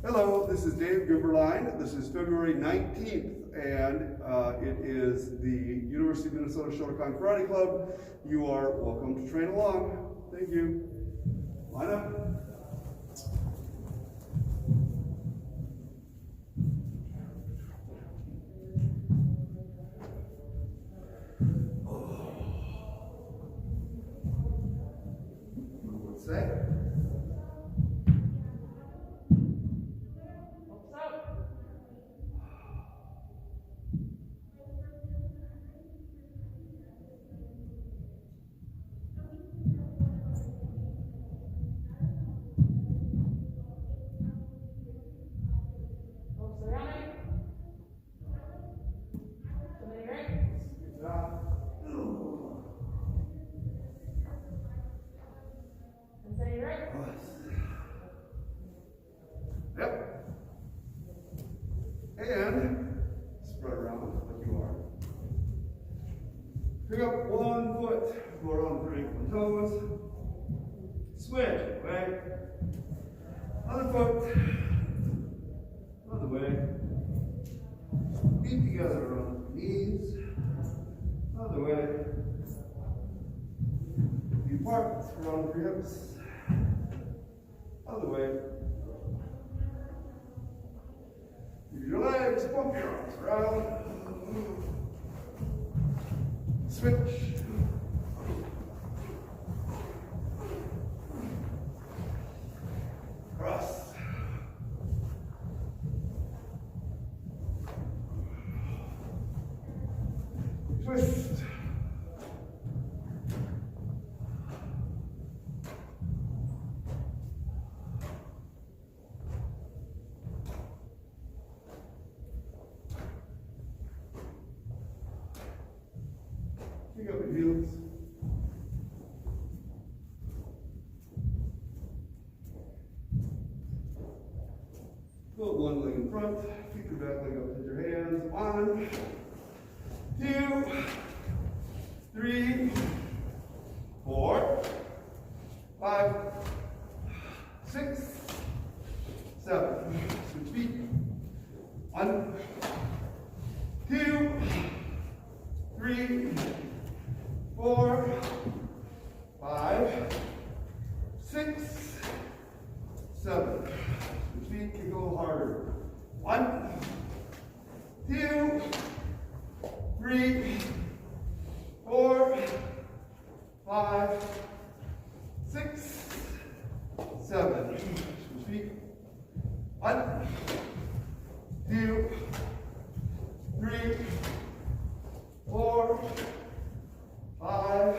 Hello, this is Dave Gumberline. This is February 19th, and it is the University of Minnesota Shotokan Karate Club. You are welcome to train along. Thank you. Line up. What's that? Yep. And spread around like you are. Pick up one foot, go around the ankle and toes. Switch, way. Other foot, other way. Feet together around the knees. Other way. Feet apart, around your hips. Other way. Use your legs, bump your arms around. Switch. Cross. Twist. Pick up your heels. Put one leg in front, keep your back leg up, hit your hands. 1, 2, 3, 4, 5, 6, 7. Switch feet. 1, 2, 3, 4, 5, 6, 7. Switch feet, kick a little harder. 1, 2, 3, 4, 5, 6, 7. Switch feet. 1, 2, 3, 4, 5,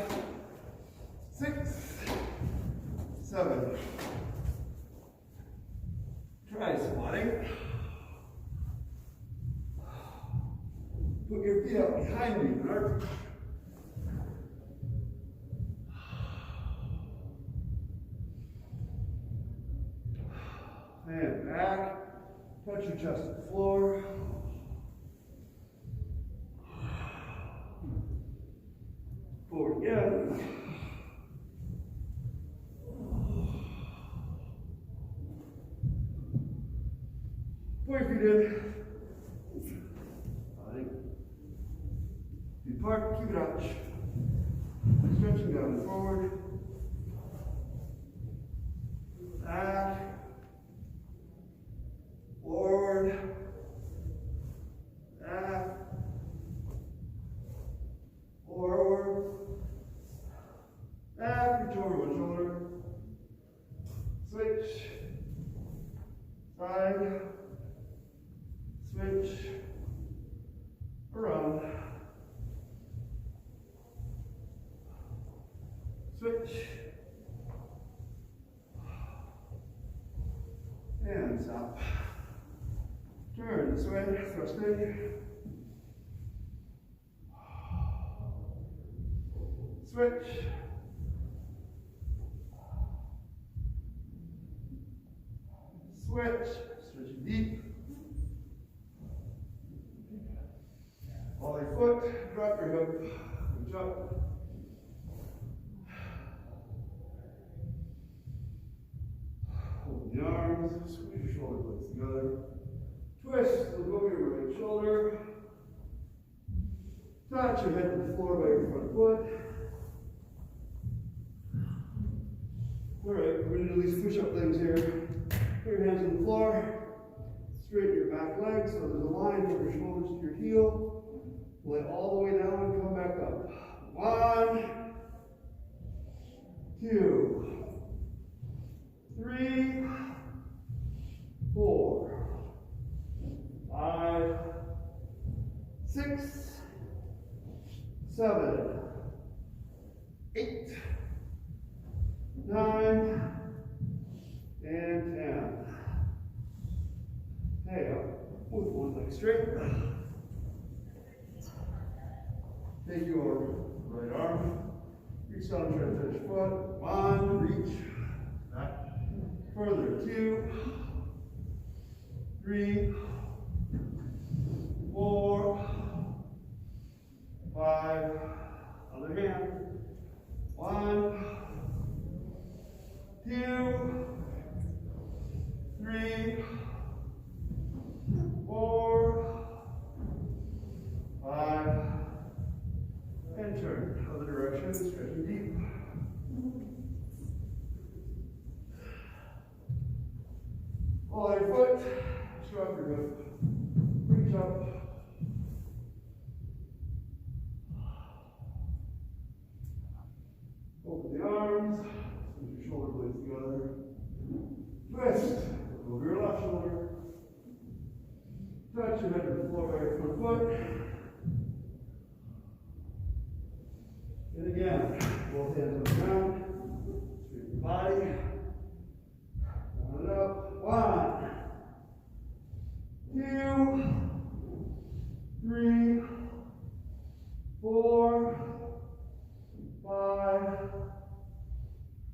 6, 7. Try squatting. Put your feet out behind you, Bernard. And back. Touch your chest to the floor. Forward again. Pull your feet in. Feet apart, keep it out. Stretching down and forward. Back. Forward. Back. Forward. Back, reach over one shoulder. Switch. Side. Switch. Around. Switch. And stop. Turn this way, thrust in. Switch. Switch. Stretch deep. Follow your foot, drop your hip, reach up. Hold the arm. arms, squeeze your shoulder blades together. Twist, look over your right shoulder. Touch your head to the floor by your front foot. Alright, we're going to do these push-up things here. Put your hands on the floor. Straighten your back leg so there's a line from your shoulders to your heel. Lay all the way down and come back up. 1, 2, 3, 4, 5, 6, 7, 8, 9, and 10. Hey, up with one leg straight. Take your right arm, reach down and try to touch foot. 1, reach. Back. Further. 2, 3, 4, 5. Other hand. 1, 2, 3, 4, 5, and turn. Other direction, stretching deep. Follow your foot, shrug your hip, reach up. Open the arms, squeeze your shoulder blades together. Twist, over your left shoulder. Touch your head to the floor by your front foot. And again, both hands on the ground. Straighten your body. Round it up. 1, 2, 3, 4, 5,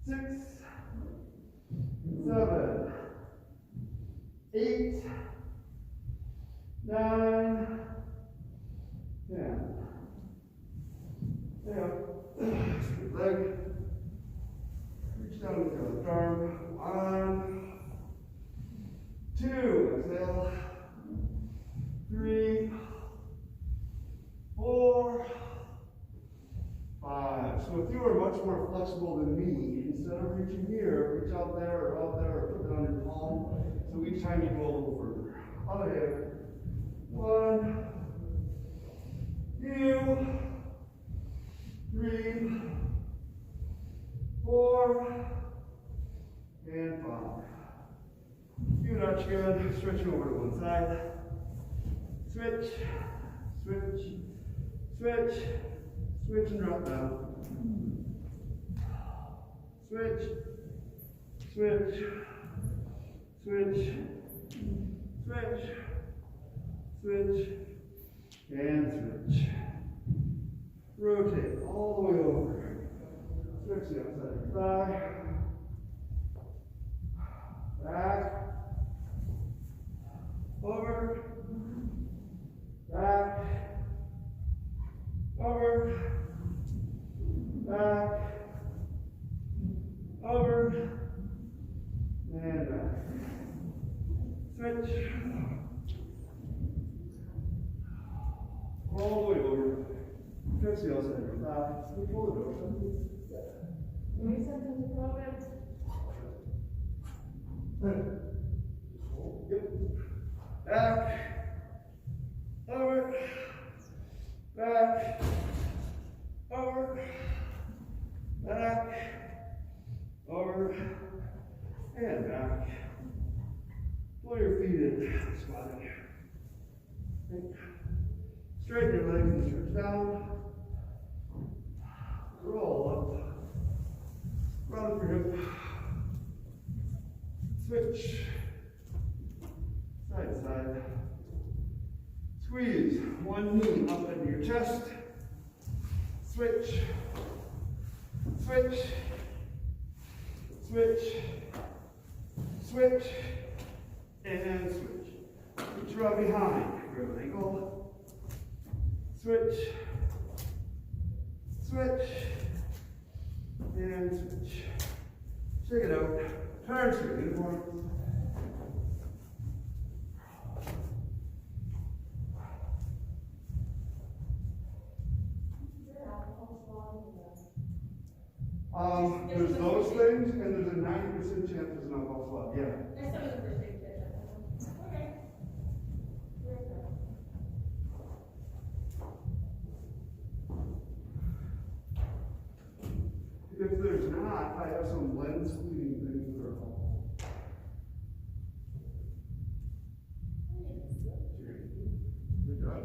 6, 7, 8, 9, 10. There. Straight leg. Reach down with your left arm. 1, 2. Exhale. 3, 4, 5. So if you are much more flexible than me, instead of reaching here, reach out there, or put it on your palm. So each time you go a little further. Other hand. 1, 2, 3, 4, and 5. Few notch good. Stretching over to one side. Switch, switch, switch, switch and drop down. Switch, switch, switch, switch, switch, and switch. Rotate all the way over. Switch the outside of your thigh. Back. Over. Back. Over. Back. Over. And back. Switch. All the way over. Stretch the outside of your thigh. Pull it over. Yep. Back. Over. Back. Over. Back. Over. And back. Pull your feet in. Squatting. Straighten your legs and stretch down. Roll up. Run up your hip. Switch. Side to side. Squeeze one knee up into your chest. Switch. Switch. Switch. Switch. And switch. Reach right behind. Grab an ankle. Switch. Switch. And switch. Check it out. Turn to your uniform. things, and there's a 90% chance there's an alcohol swab. Yeah. There's some of the first aid kit. Okay. If there's not, I have some lens cleaning things that are helpful. Good job.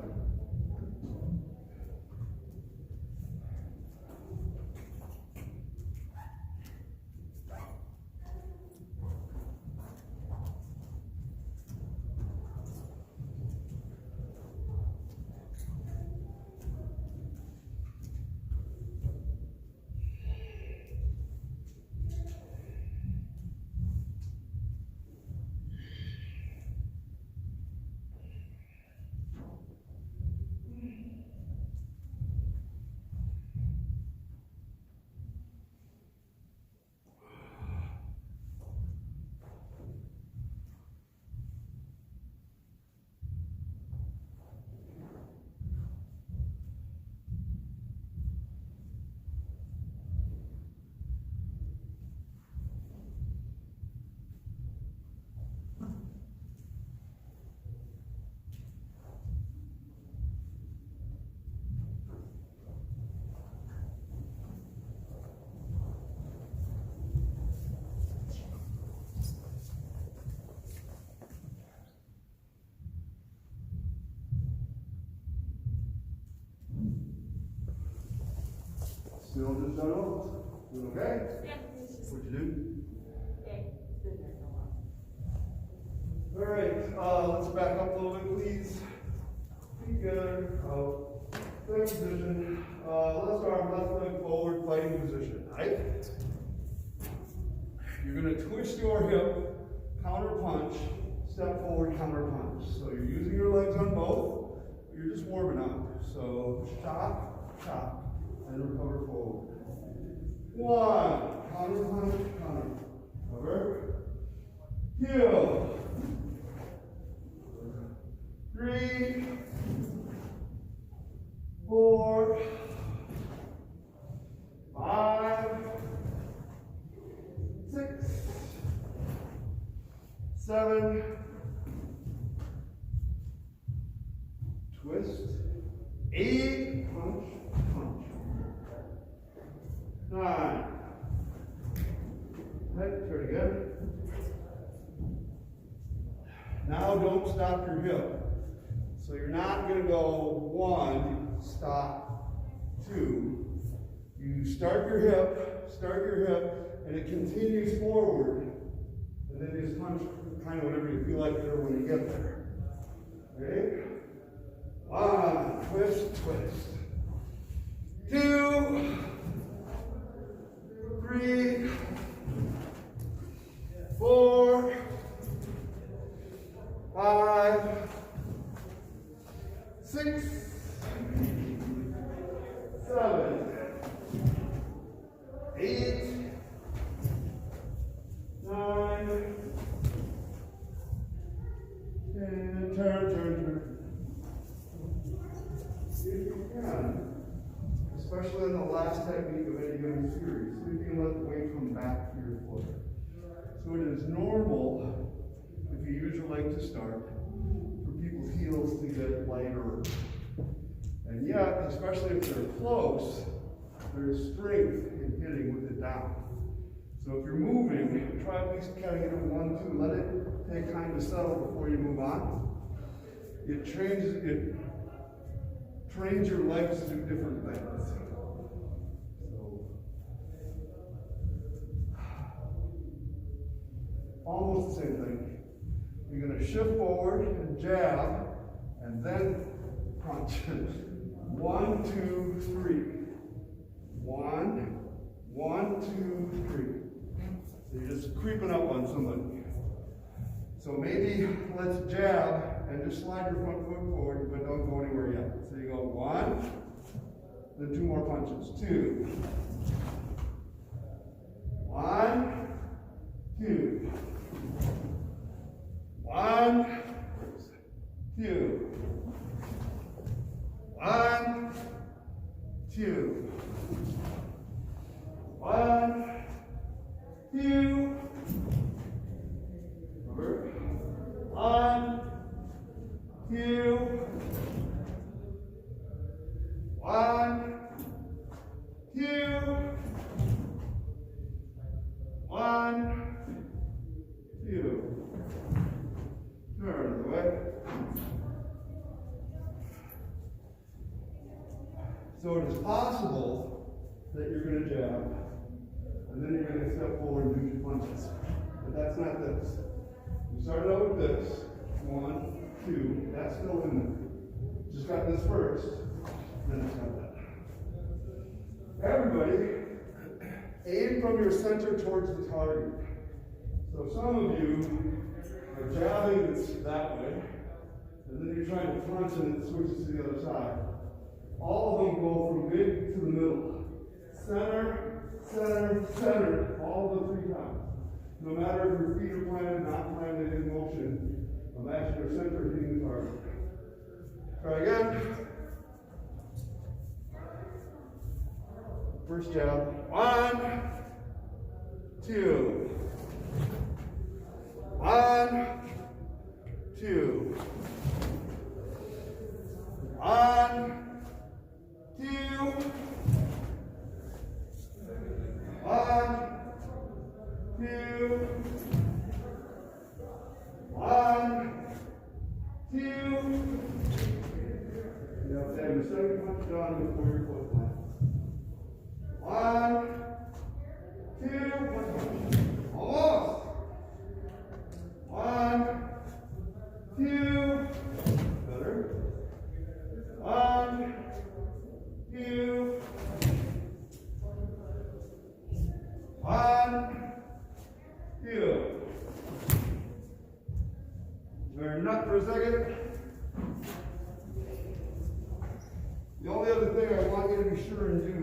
Still just done all. Doing okay? Yeah. What'd you do? Okay. It's been there so long. All right, let's back up a little bit, please. Together, out. Same position. Left arm, left leg forward, fighting position, right? You're gonna twist your hip, counter punch, step forward, counter punch. So you're using your legs on both, you're just warming up. So chop, chop. And recover forward. One, counter punch, counter. Cover. 2. 3. 4. 5. 6. 7. Twist. 8. Punch, punch. 9. Right, turn again. Now don't stop your hip. So you're not going to go 1, stop, 2. You start your hip, and it continues forward. And then you just punch kind of whatever you feel like there when you get there. Okay? 1, twist, twist. 2. 3, 4, 5, 6, 7, 8, 9, 10, turn. If you can, especially in the last technique of any given series, so you can let the weight come back to your foot. So it is normal, if you use your leg to start, for people's heels to get lighter. And yet, especially if they're close, there's strength in hitting with it down. So if you're moving, try at least kind of hit it 1, 2, let it take time to settle before you move on. It trains your legs to do different things. So, almost the same thing. You're going to shift forward and jab, and then punch. 1, 2, 3. 1, 1, 2, 3. So you're just creeping up on somebody. So maybe let's jab and just slide your front foot forward, but don't go anywhere yet. So you go 1, then 2 more punches. 2. 1, 2. 1, 2. 1, 2. 1, two. Remember? 1, 2. 1, 2. 1, 2. Turn the way. So it is possible that you're going to jab, and then you're going to step forward and do your punches. But that's not this. We started out with this. 1, 2. That's still in there. Just got this first, then it's got that. Everybody, aim from your center towards the target. So some of you are jabbing this that way, and then you're trying to punch and it switches to the other side. All of them go from mid to the middle. Center, center, center, all the 3 times. No matter if your feet are planted, not planted, in motion, imagine your center hitting the target. Try again. First jab. 1, 2. 1, 2. 1, 2. 1, 2. 1, 2. You have to have your second punch done before your foot lands. 1, 2. Almost. 1, 2. Better. 1, 2. 1, 2. Turn up for a second. The only other thing I want you to be sure and do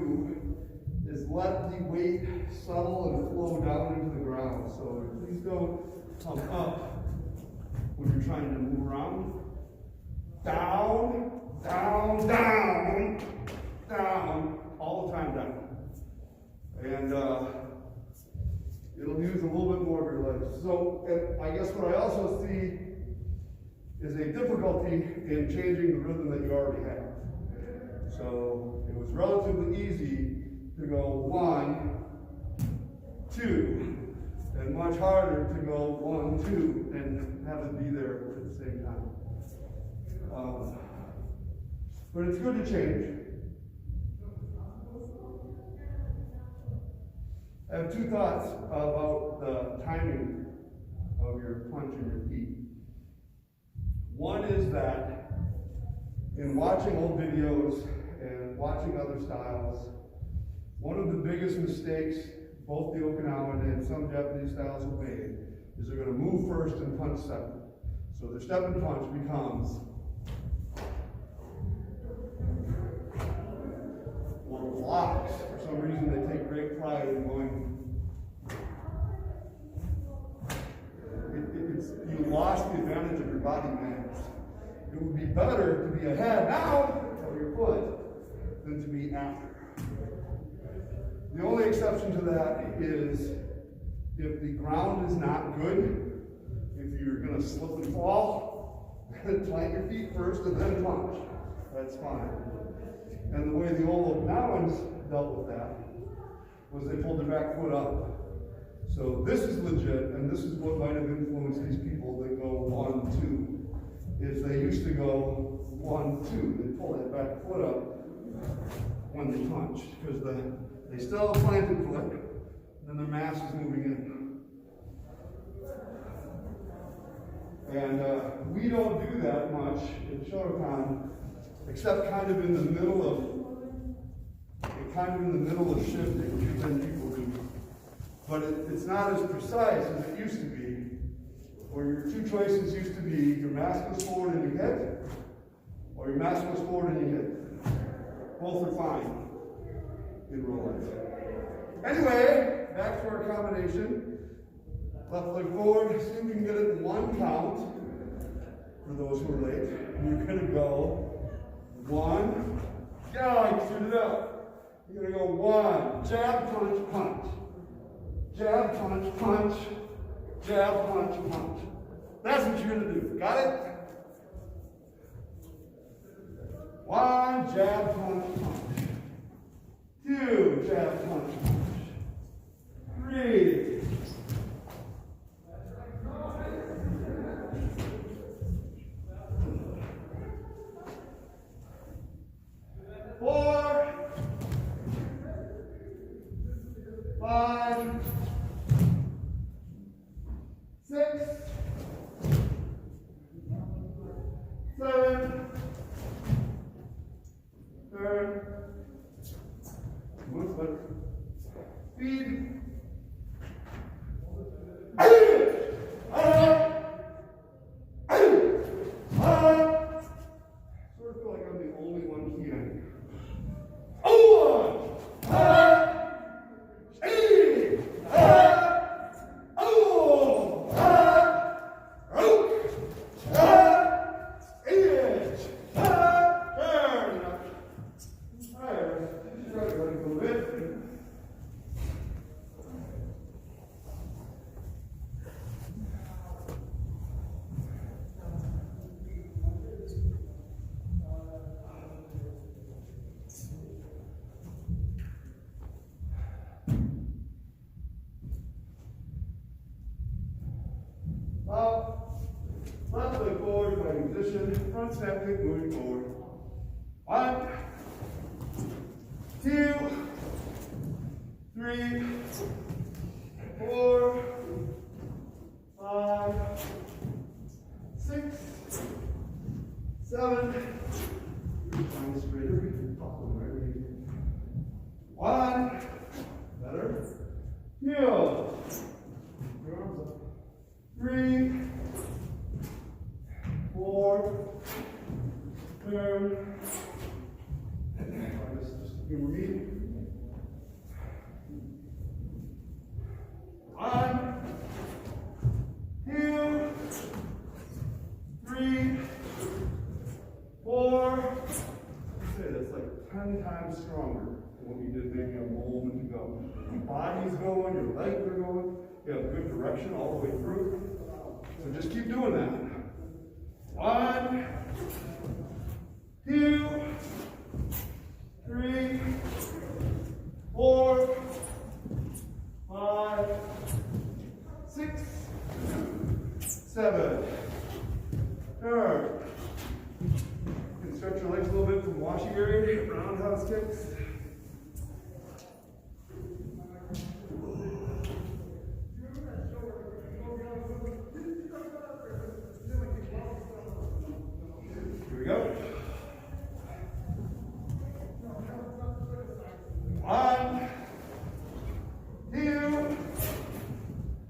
is let the weight settle and flow down into the ground. So please don't come up when you're trying to move around. Down, down, down, down, all the time down. And it'll use a little bit more of your legs. So I guess what I also see is a difficulty in changing the rhythm that you already have. So it was relatively easy to go 1, 2, and much harder to go 1, 2, and have it be there at the same time. But it's good to change. I have 2 thoughts about the timing of your punch and your feet. One is that in watching old videos and watching other styles, one of the biggest mistakes both the Okinawan and some Japanese styles have made is they're going to move first and punch second. So their step and punch becomes or blocks. For some reason they take great pride in going. You lost the advantage of your body mass. It would be better to be ahead now of your foot than to be after. The only exception to that is if the ground is not good, if you're going to slip and fall, plant your feet first and then punch. That's fine. And the way the old Okinawans dealt with that was they pulled their back foot up. So this is legit, and this is what might have influenced these people that go 1, 2. Is they used to go 1, 2. They pull that back foot up when they punch, because they still have a planted foot, and their mass is moving in. And we don't do that much in Shotokan, except kind of in the middle of shifting, which then people do. But it's not as precise as it used to be, where your 2 choices used to be your mass goes forward and you hit, or your mass goes forward and you hit. Both are fine in real life. Anyway, back to our combination. Left leg forward, see if we can get it in 1 count for those who are late. And you're going to go 1, yeah, you shoot it up. You're going to go 1, jab, punch, punch. jab, punch, punch, jab, punch, punch. That's what you're gonna do. Got it? One, jab, punch, punch. Two, jab, punch, punch. Three. Four. Five. Six. Seven. Turn. Move foot. Speed. Sort of feel like I'm the only one keying. Left leg forward, fighting position, front step kick, moving forward. 1, 2, 3, 4, 5, 6, 7. Find straighter. One. Better. 2. Your arms up. 3, 4, turn. Just humor me. 1, 2, 3, 4. That's like 10 times stronger than what you did maybe a moment ago. Your body's going, your legs are going, you have good direction all the way through. So just keep doing that. 1, 2, 3, 4, 5, 6, 7. Turn. You can stretch your legs a little bit from washing area, roundhouse kicks. Here we go. 1, 2,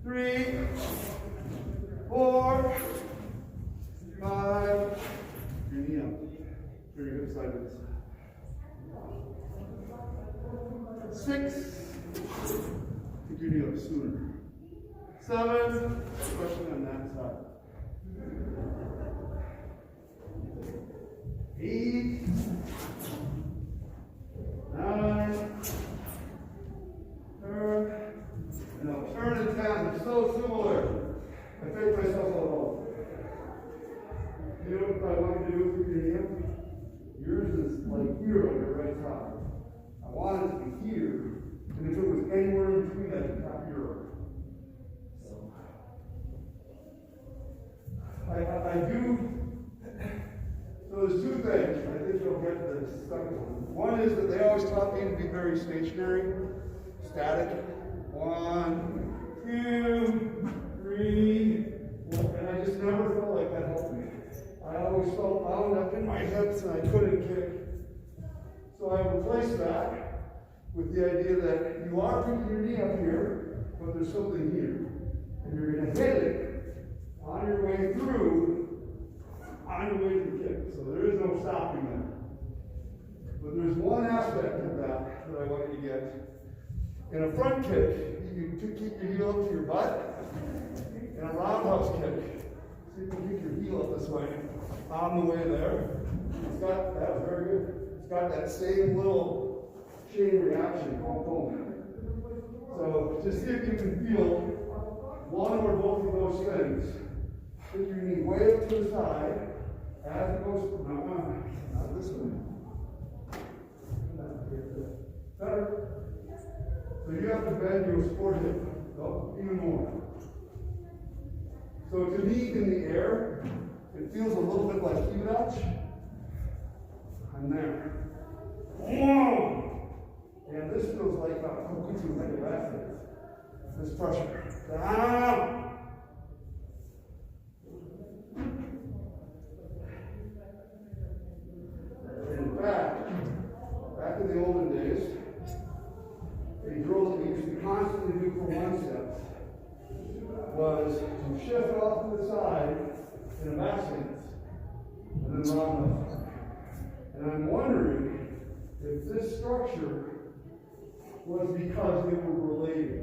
3, 4, 5. Your knee up. Turn your hips sideways. 6. Pick your knee up sooner. 7. Especially on that side. 8. 9. Turn. And now turn and 10. They're so similar. I faked myself a little. You know what I want you to do with your knee? Yours is like here on your right side. I want it to be here. And if it was anywhere in between, that would tap your. I do. So there's two things. I think you'll get the second one. One is that they always taught me to be very stationary, static. 1, 2, 3, 4. And I just never felt like that helped me. I always felt bound up in my hips and I couldn't kick. So I replaced that with the idea that you are picking your knee up here, but there's something here. And you're going to hit it on your way through, on your way to the kick. So there is no stopping that. But there's one aspect of that I want you to get. In a front kick, you can keep your heel up to your butt. In a roundhouse kick, so you can keep your heel up this way. On the way there. It's got, that was very good. It's got that same little chain reaction. Boom, boom. So So just see if you can feel one or both of those things. Put your knee way up to the side as it goes, not this way. Better. So you have to bend your support hip up even more. So to me, in the air, it feels a little bit like Hudach. I'm there. And this feels like a basket. This pressure. Down. In back in the olden days, a drill that we used to constantly do for one step was to shift off to the side in a back stance and then roundhouse. And I'm wondering if this structure was because they were related.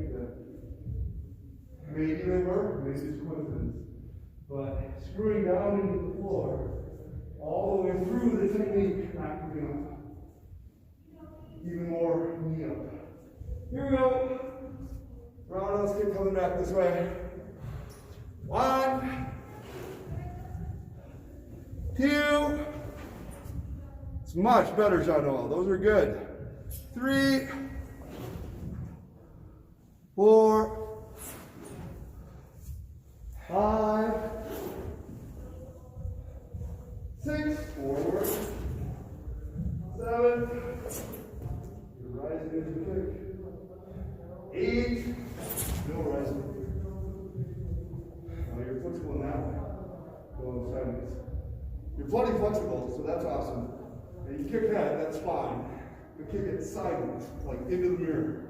Maybe they were, maybe it's coincidence. But screwing down into the floor, all the way through the technique, not giving up. Even more knee up. Here we go. Roundhouse kick coming back this way. 1, 2. It's much better, Shotokan. Those are good. 3, 4, 5, 6, forward, 7, you're rising as you kick, 8, still rising. Now you're flexible in that way, going sideways. You're plenty flexible, so that's awesome. And you kick that, that's fine. But kick it sideways, like into the mirror.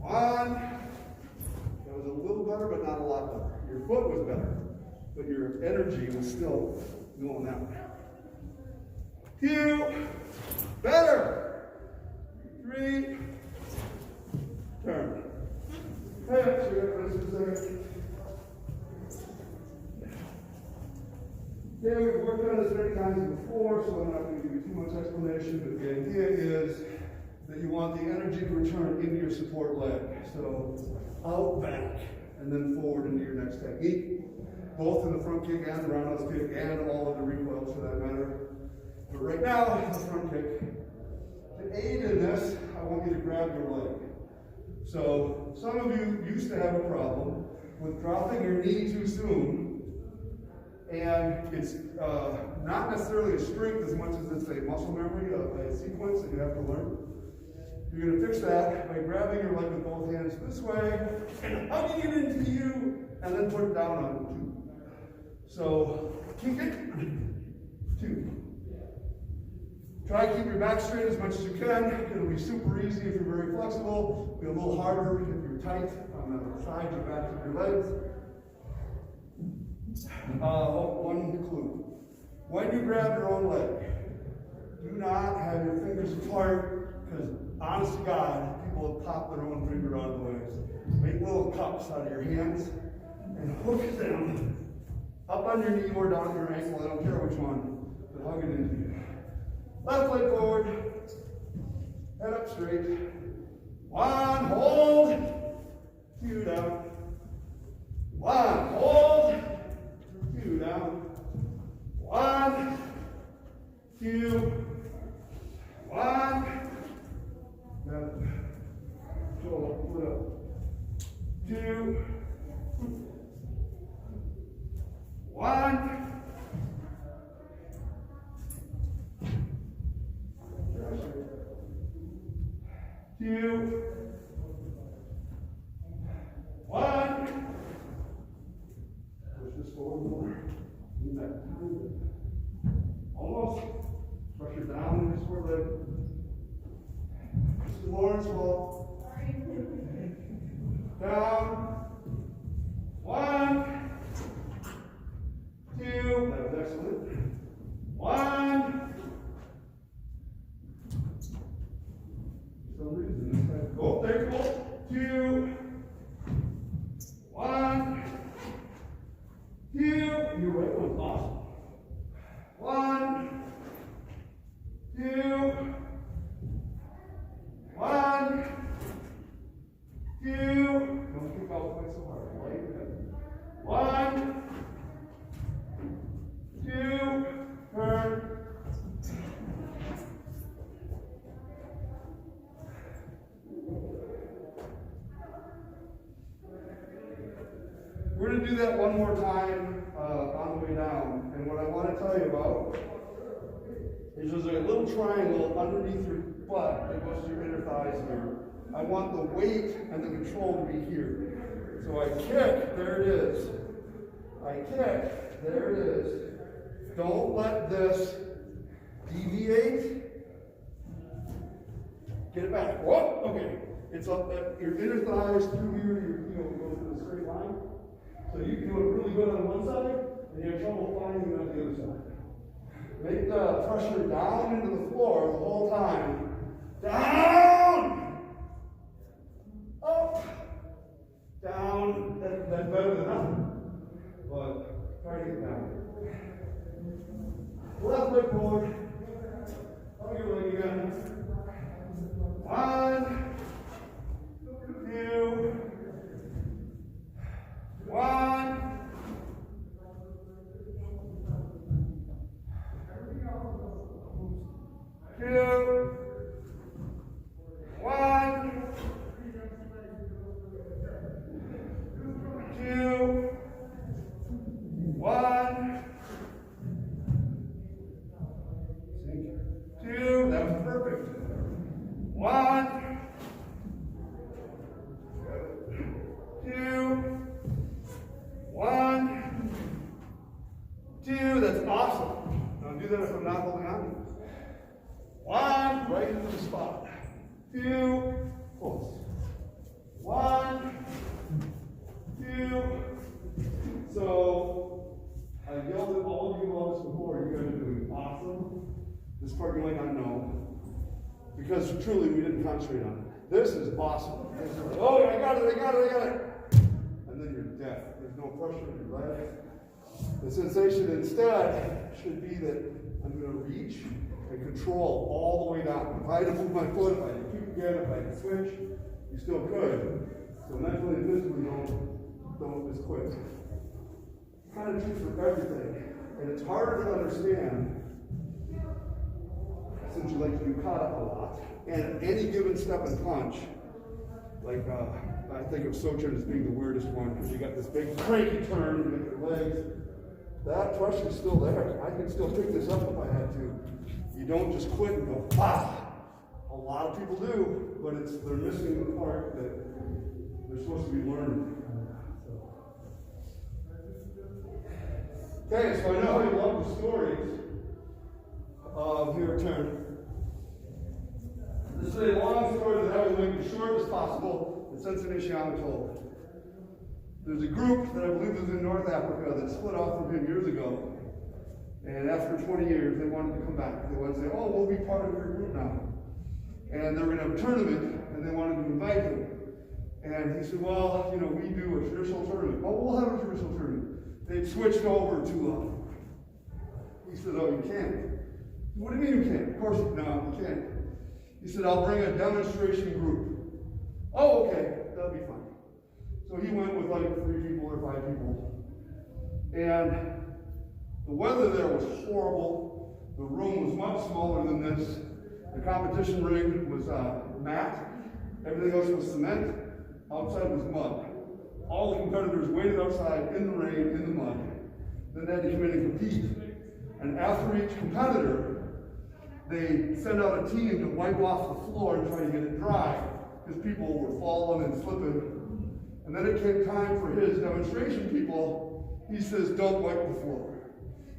1, that was a little better, but not a lot better. Your foot was better, but your energy was still going that way. 2, better. 3, turn. Hey, so you got this in a second. Yeah, we've worked on this many times before, so I'm not going to give you too much explanation, but the idea is that you want the energy to return into your support leg. So out, back, and then forward into your next technique, both in the front kick and the roundhouse kick and all of the recoils for that matter. But right now, the front kick. To aid in this, I want you to grab your leg. So some of you used to have a problem with dropping your knee too soon, and it's not necessarily a strength as much as it's a muscle memory, a sequence that you have to learn. You're going to fix that by grabbing your leg with both hands this way and hugging it into you, and then put it down on 2. So kick it, 2. Try to keep your back straight as much as you can. It'll be super easy if you're very flexible. It'll be a little harder if you're tight on the sides or backs of your legs. One clue. When you grab your own leg, do not have your fingers apart, because honest to God, people have popped their own finger out of the way. Make little cups out of your hands and hook them up on your knee or down your ankle. I don't care which one, but hug it into you. Left leg forward, head up straight. 1, hold, 2 down. 1, hold, 2 down. 1, 2, 1. Shoulder, put up. 2, 1. 2, 1. Push this forward more. Lean back behind it. Almost. Pressure down in this foreleg. This is Lauren's fault. Down. 1, 2. That was excellent. 1. Oh, there you go. 2, 1, 2. Your right one's awesome. 1, 2, 1, quite so hard. Right? 1, 2, turn. We're going to do that one more time on the way down. And what I want to tell you about is there's a little triangle underneath your butt that goes to your inner thighs here. I want the weight and the control to be here. So I kick, there it is. I kick, there it is. Don't let this deviate. Get it back. Whoa, okay. It's up at your inner thighs through here, your heel goes in a straight line. So you can do it really good on one side, and you have trouble finding it on the other side. Make the pressure down into the floor the whole time. Down! Up! Down. That's better than nothing. But try to get down. Left leg forward. Up your leg again. 1, 2, 1. 2, 1, 2, 1, 2, that was perfect. 1, 2, 1, 2, that's awesome. Now do that if I'm not holding on to you. 1, right into the spot. 2, close. 1, 2. So, I yelled at all of you all this before. You guys are doing awesome. This part you might not know. Because truly, we didn't concentrate on it. This is awesome. Oh, I got it. And then you're deaf. There's no pressure in your legs. The sensation instead should be that I'm going to reach and control all the way down. If I had to move my foot, if I had to kick again, if I had to switch, you still could. So mentally and physically, don't just quit. Kind of true for everything. And it's harder to understand since you like to do kata a lot. And at any given step and punch, like I think of Shotokan as being the weirdest one because you got this big cranky turn with your legs. That pressure is still there. I can still pick this up if I had to. You don't just quit and go, ah! A lot of people do, but they're missing the part that they're supposed to be learning. Okay, so I know you love the stories of your turn. This is a long story that I will make as short as possible that Sensei Nishiyama told. There's a group that I believe was in North Africa that split off from him years ago. And after 20 years, they wanted to come back. They wanted to say, oh, we'll be part of your group now. And they were going to have a tournament, and they wanted to invite him. And he said, well, we do a traditional tournament. Oh, we'll have a traditional tournament. They'd switched over to, he said, oh, you can't. What do you mean you can't? Of course, no, you can't. He said, I'll bring a demonstration group. Oh, okay, that'll be fine. So he went with like 3 people or 5 people. And the weather there was horrible. The room was much smaller than this. The competition ring was mat. Everything else was cement. Outside was mud. All the competitors waited outside in the rain, in the mud. Then they had to come in and compete. And after each competitor, they sent out a team to wipe off the floor and try to get it dry because people were falling and slipping. And then it came time for his demonstration people. He says, don't wipe the floor.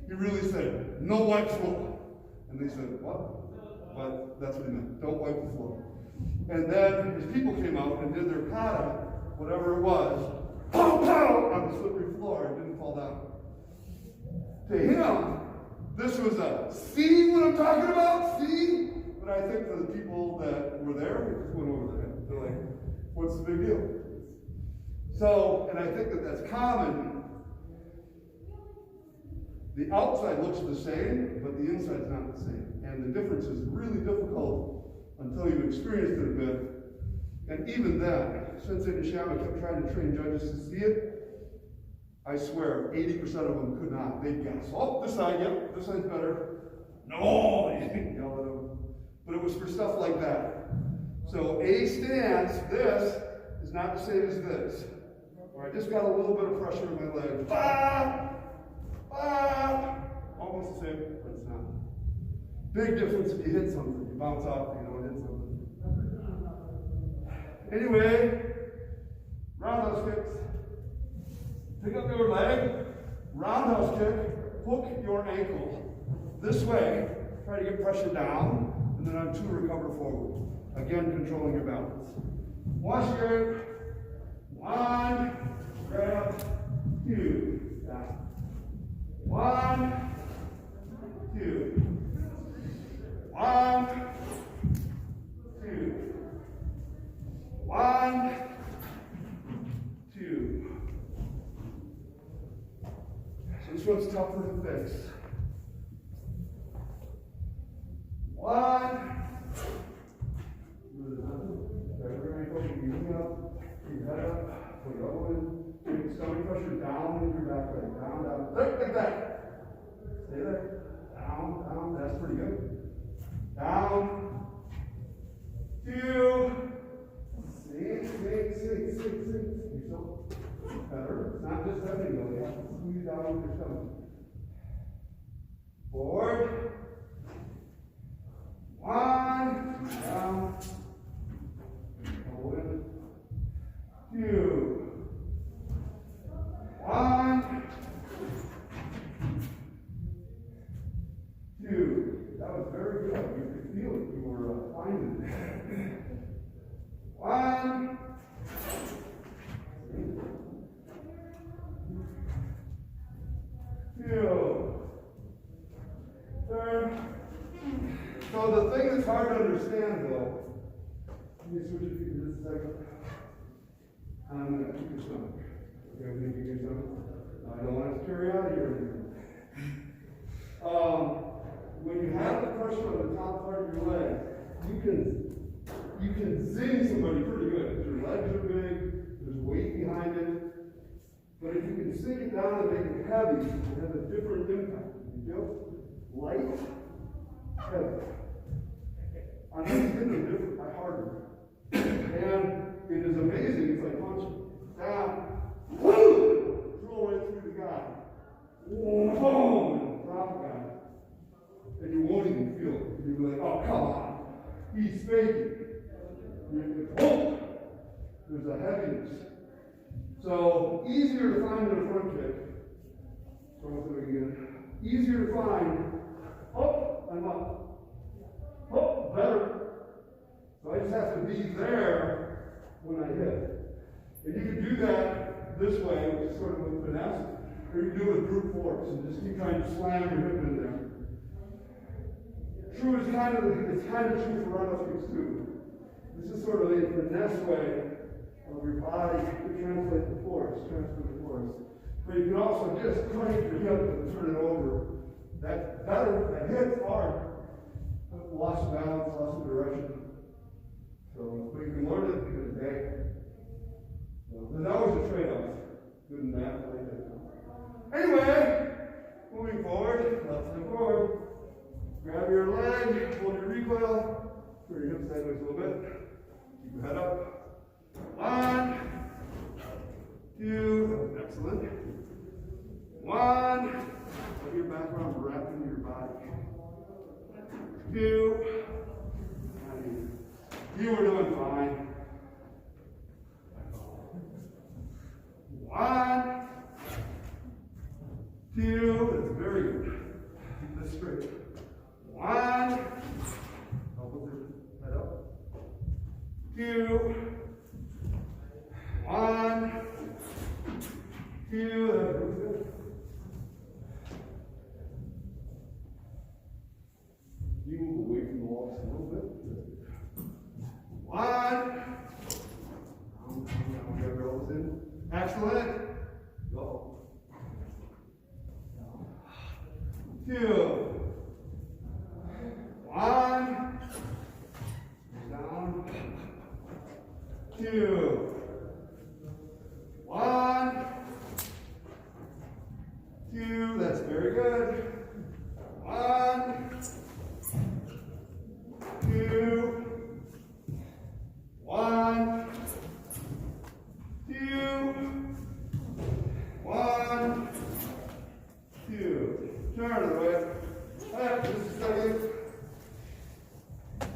He really said, no wipe floor. And they said, what? But that's what he meant, don't wipe the floor. And then his people came out and did their kata, whatever it was, pow, pow, on the slippery floor and didn't fall down. To him, this was a, see what I'm talking about? See? But I think for the people that were there, it just went over their head. They're like, what's the big deal? So, and I think that that's common. The outside looks the same, but the inside's not the same. And the difference is really difficult until you've experienced it a bit. And even then, Sensei Nishiyama kept trying to train judges to see it, I swear, 80% of them could not. They'd guess, oh, this side, yep, this side's better. No, they yell at them. But it was for stuff like that. So A stance, this, is not the same as this. Where I just got a little bit of pressure in my leg. Bah! Bah! Almost the same, but it's not. Big difference if you hit something. You bounce off, you don't hit something. Anyway, roundhouse kicks. Pick up your leg, roundhouse kick, hook your ankle this way, try to get pressure down, and then on 2 recover forward. Again, controlling your balance. Wash your 1, grab, 2, down. 1, 2. 1, 2. 1, 2. So this one's tougher to fix. 1. Keep your head up, put your elbow in, take stomach pressure down into your back leg, down, down, like that. Stay there. Down, down, that's pretty good. Down. 2. Sink. Yourself better. It's not just heavy though, you have to squeeze down with your stomach. Forward. 1. Down. Hold it. 2. 1. 2. That was very good. You could feel it. You were finding it. 1. 2. Turn. So the thing that's hard to understand though, let me switch it to you just a second. I'm going to keep your stomach. Okay, I'm going to keep your stomach. I don't want it to carry out of here. When you have the pressure on the top part of your leg, you can zing somebody pretty good. Your legs are big, there's weight behind it. But if you can sink it down and make it heavy, it has a different impact. You feel? Light, heavy. I'm not hitting them different, by harder. And it is amazing. It's like punching down, woo, throw right through the guy, boom, and drop the guy, and you won't even feel it. You'll be like, oh come on, he's faking. Oh, there's a heaviness. So easier to find than a front kick. So let's do it again. Easier to find. Oh, I'm up. Oh, better. So I just have to be there when I hit. And you can do that this way, which is sort of with finesse, or you can do it with brute force and just keep trying to slam your hip in there. True is it's kind of true for roundhouse kicks too. This is sort of a finesse way of your body to translate the force, transfer the force. But you can also just crank your hip and turn it over. That's better. That hits hard. Loss of balance, loss of direction. So, but you can learn it in a day. So, there's always a trade-off. Good and bad, like that. Anyway, moving forward, left leg forward. Grab your leg, hold your recoil, turn your hips sideways a little bit. Keep your head up. 1, 2, excellent. 1, let your back arm wrap into your body. 2, you were doing fine. 1, 2, that's very good. Keep this straight. 1, elbows are head up. 2, 1, 2, that's really good. You move away from the walls a little bit. 1, grab your elbows in. Excellent. Go. 2, 1, down, 2, 1, 2, that's very good. 1, 2, 1, 2, 1, 2. Turn it away. Back just a second.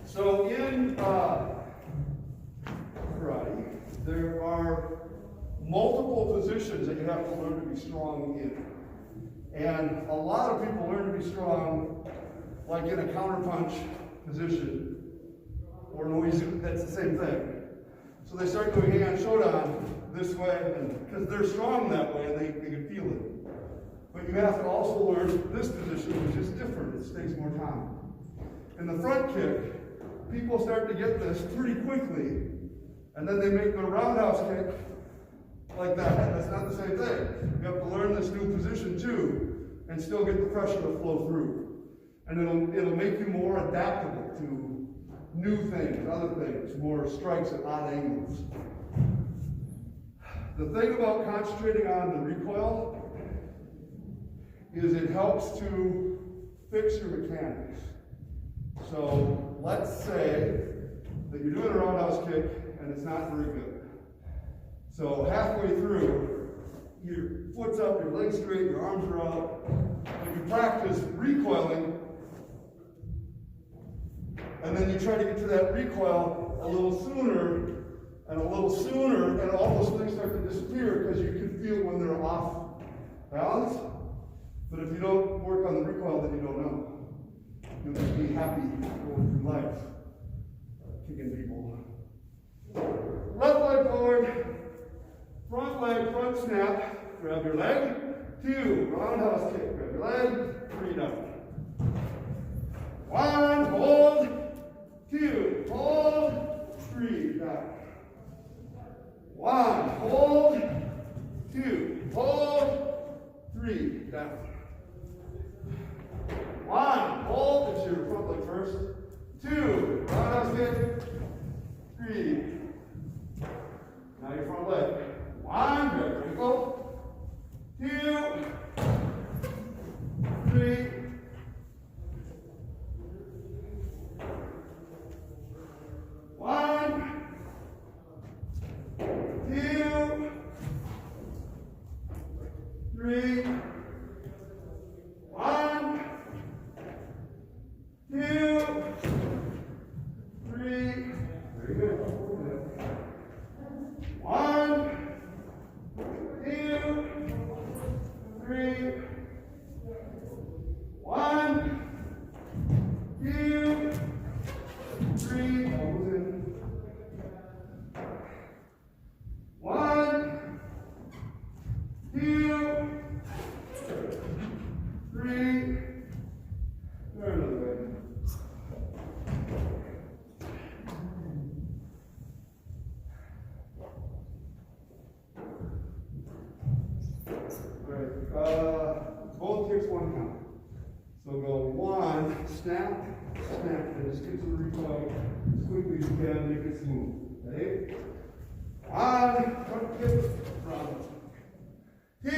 So in karate, there are multiple positions that you have to learn to be strong in. And a lot of people learn to be strong like in a counterpunch position, or noizu, that's the same thing. So they start doing Heian Yondan this way, because they're strong that way and they can feel it. But you have to also learn this position, which is different. It takes more time. In the front kick, people start to get this pretty quickly, and then they make the roundhouse kick like that. That's not the same thing. You have to learn this new position too, and still get the pressure to flow through. And it'll make you more adaptable to new things, other things, more strikes at odd angles. The thing about concentrating on the recoil is it helps to fix your mechanics. So let's say that you're doing a roundhouse kick and it's not very good. So halfway through, your foot's up, your legs straight, your arms are out. If you practice recoiling, and then you try to get to that recoil a little sooner, and all those things start to disappear because you can feel when they're off balance. But if you don't work on the recoil, then you don't know. You'll just be happy going through life, kicking people. Left leg forward, front leg, front snap, grab your leg, 2, roundhouse kick, grab your leg, 3 down. 1, hold, 2, hold, 3, down. 1, hold, 2, hold, 3, down. 1, hold, it's your front leg first, 2, roundhouse kick, 3. Now your front leg. 1, grab your ankle, 2, 3. 1, 2, 3. 1, 2, 3. Very good. 1, 2, 3. 1, 2, 3. Elbows in. 1, 2, 3. Turn another way. Both kicks 1 count. So go 1, snap, snap, and just get to the recoil as quickly as you can, make it smooth. Ready? 1, front kick, round. 2,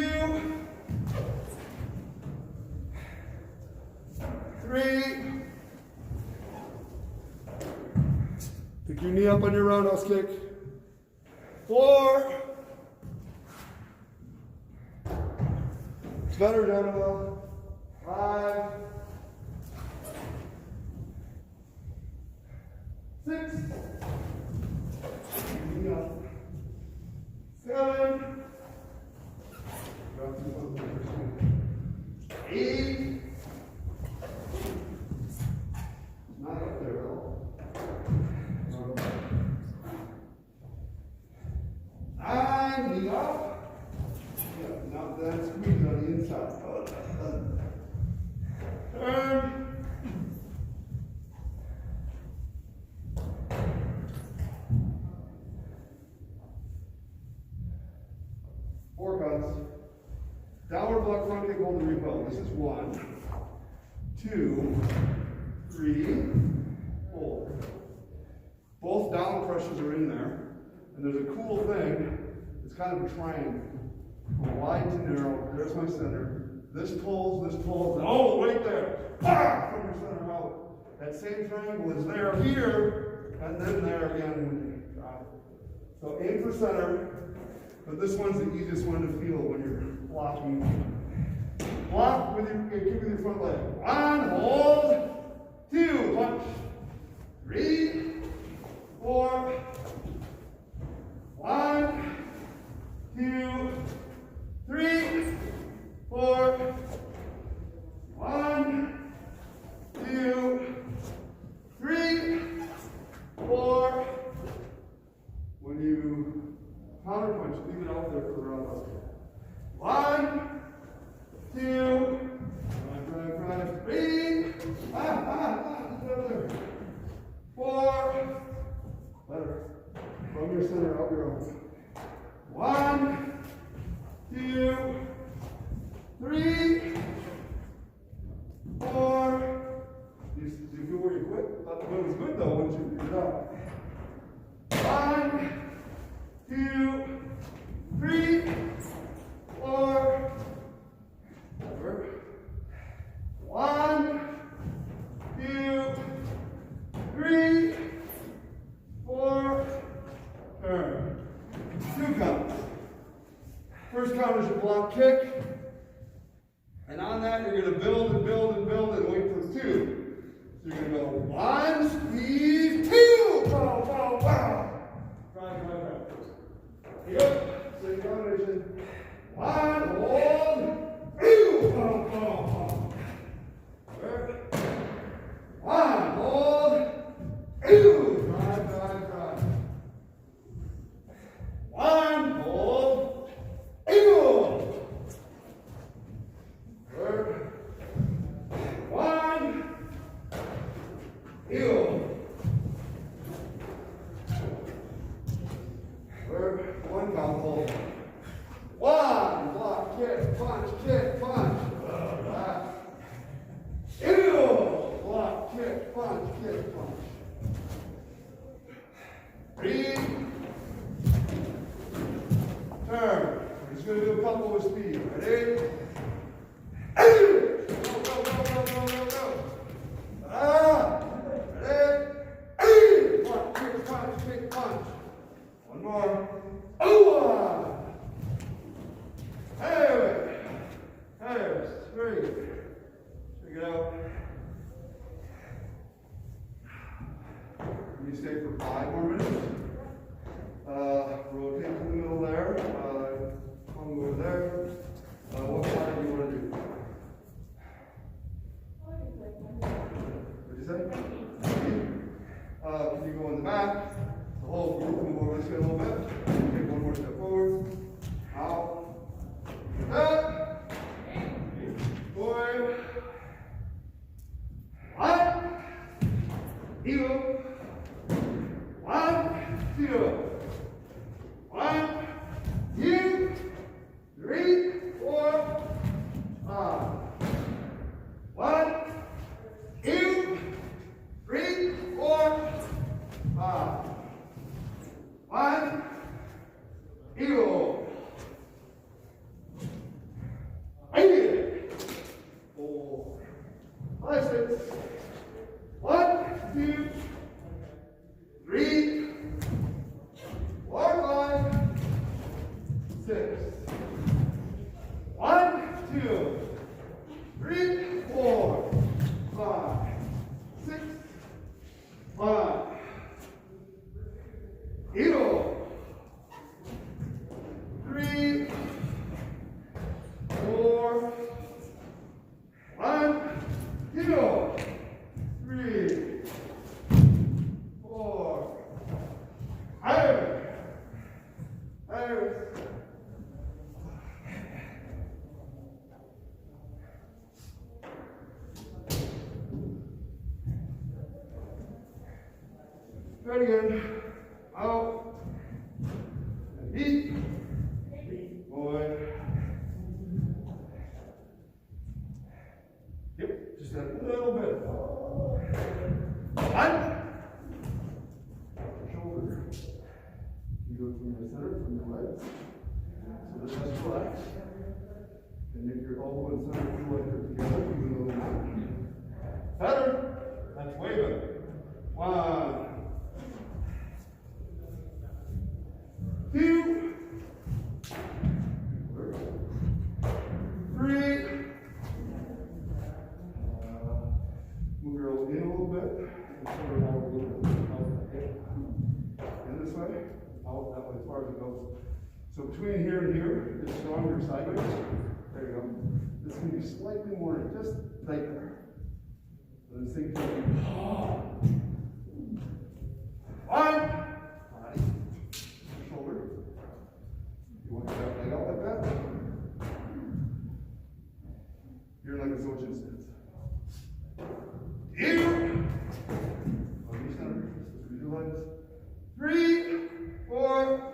3. Pick your knee up on your roundhouse kick. 4. It's better, Donovan. 5. 6. 7. 8. Not up there at all. 9. Knee up. Yeah, now that squeeze on the inside. Turn. Four counts. Downward block front kick, hold the recoil. This is 1, 2, 3, 4. Both down pressures are in there. And there's a cool thing It's kind of a triangle. From wide to narrow, there's my center. This pulls, and oh, right there. Ah! From your center out. That same triangle is there here, and then there again when you drop it. So aim for center, but this one's the easiest one to feel when you're blocking. Block with your, kick with your front leg. 1, hold, 2, punch, 3, 4, 1, 2, 3, 4, 1, 2, 3, 4. When you counter punch, leave it out there for the roundhouse. 1, 2, drive, 3, 4, better. From your center, out your own. 1, 2, 3, 4. Do you feel where you quit? It was good though once you figured it out. 1, 2, 3, 4. Over. 1, 2, 3, 4. Turn. 2 counts. First count is your block kick. And on that, you're going to build and build and build and wait for 2. So you're going to go 1, speed, 2. Pow, pow, pow. Drive. Yep. Same combination. 1, hold, 2. Pow, pow, pow. Work. 1, hold, 2. Drive. 1, hold, 2. Work. 1, 2. Work. 1 count hold. 1, block, kick, punch, kick, punch. 2, block, kick, punch, kick, punch. 3, turn. We're just going to do a couple with speed. Ready? Go. Ready? Block, kick, punch. 1 more. Hey, 3. Check it out. You stay for 5 more minutes. Rotate to the middle there. Come over there. What side do you want to do? What did you say? Can you go in the back? The whole group move over this way a little bit. Take 1 more step forward. Out. Up. Forward. 1. 2. 1, 2. 1, 2, 3, 4, 5. 1, 2, 3, 4, 5. 1, 2. 8, 4, 5, 6. 1, 2, 3, 4, 5, 6. 1, 2, 3, 4, 5, 6, 5. 2, 3, 4. 1, 2, 3, 4. Higher. Try it again. Out. And eat. Boy. Yep, just a little bit. 1. Shoulder. You go from your center, from your legs. your elbow and center feel like they're together, even though they're not. Better. That's way better. 1, 2, 3. Move your elbow in a little bit. And sort of out a little bit. And this way. Out that way as far as it goes. So between here and here, it's stronger sideways. There you go. This can be slightly more, just right there. And the same thing. 1. Body. Shoulder. You want that leg out like that? You're like a Zochin stance. You. On your center. Just your legs. 3, 4.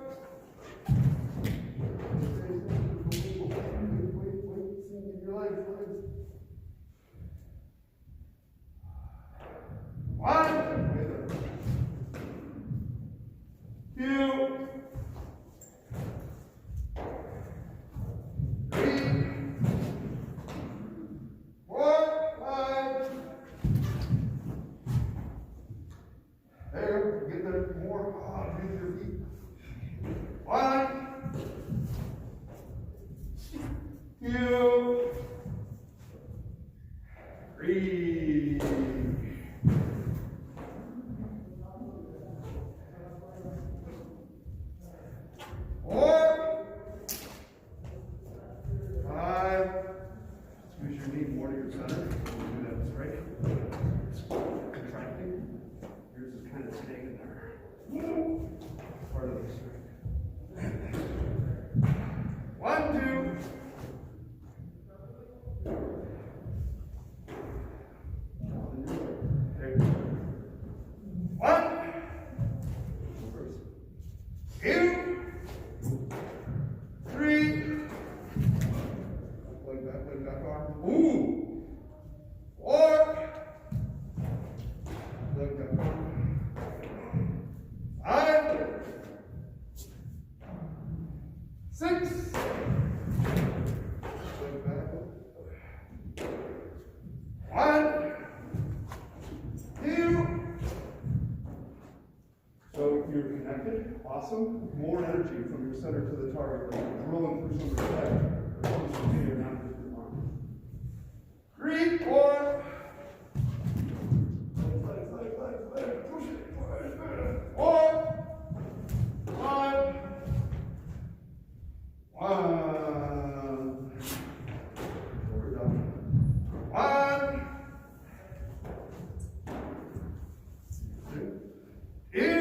Awesome. More energy from your center to the target, like you're drilling through somebody's head, or something here, not just your arm. 3, 4. Push it. 4, 5, 1. We're done. 1, 2.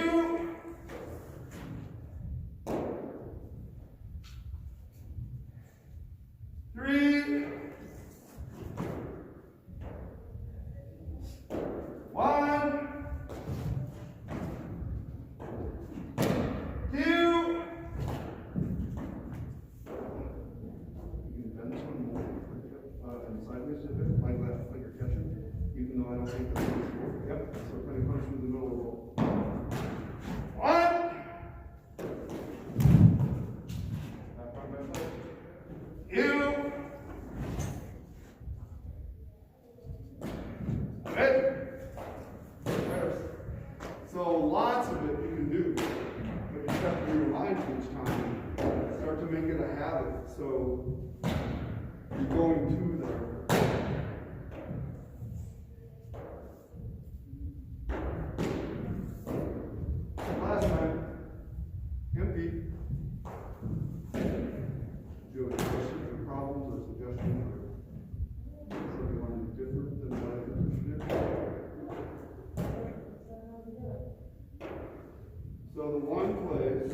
So the one place,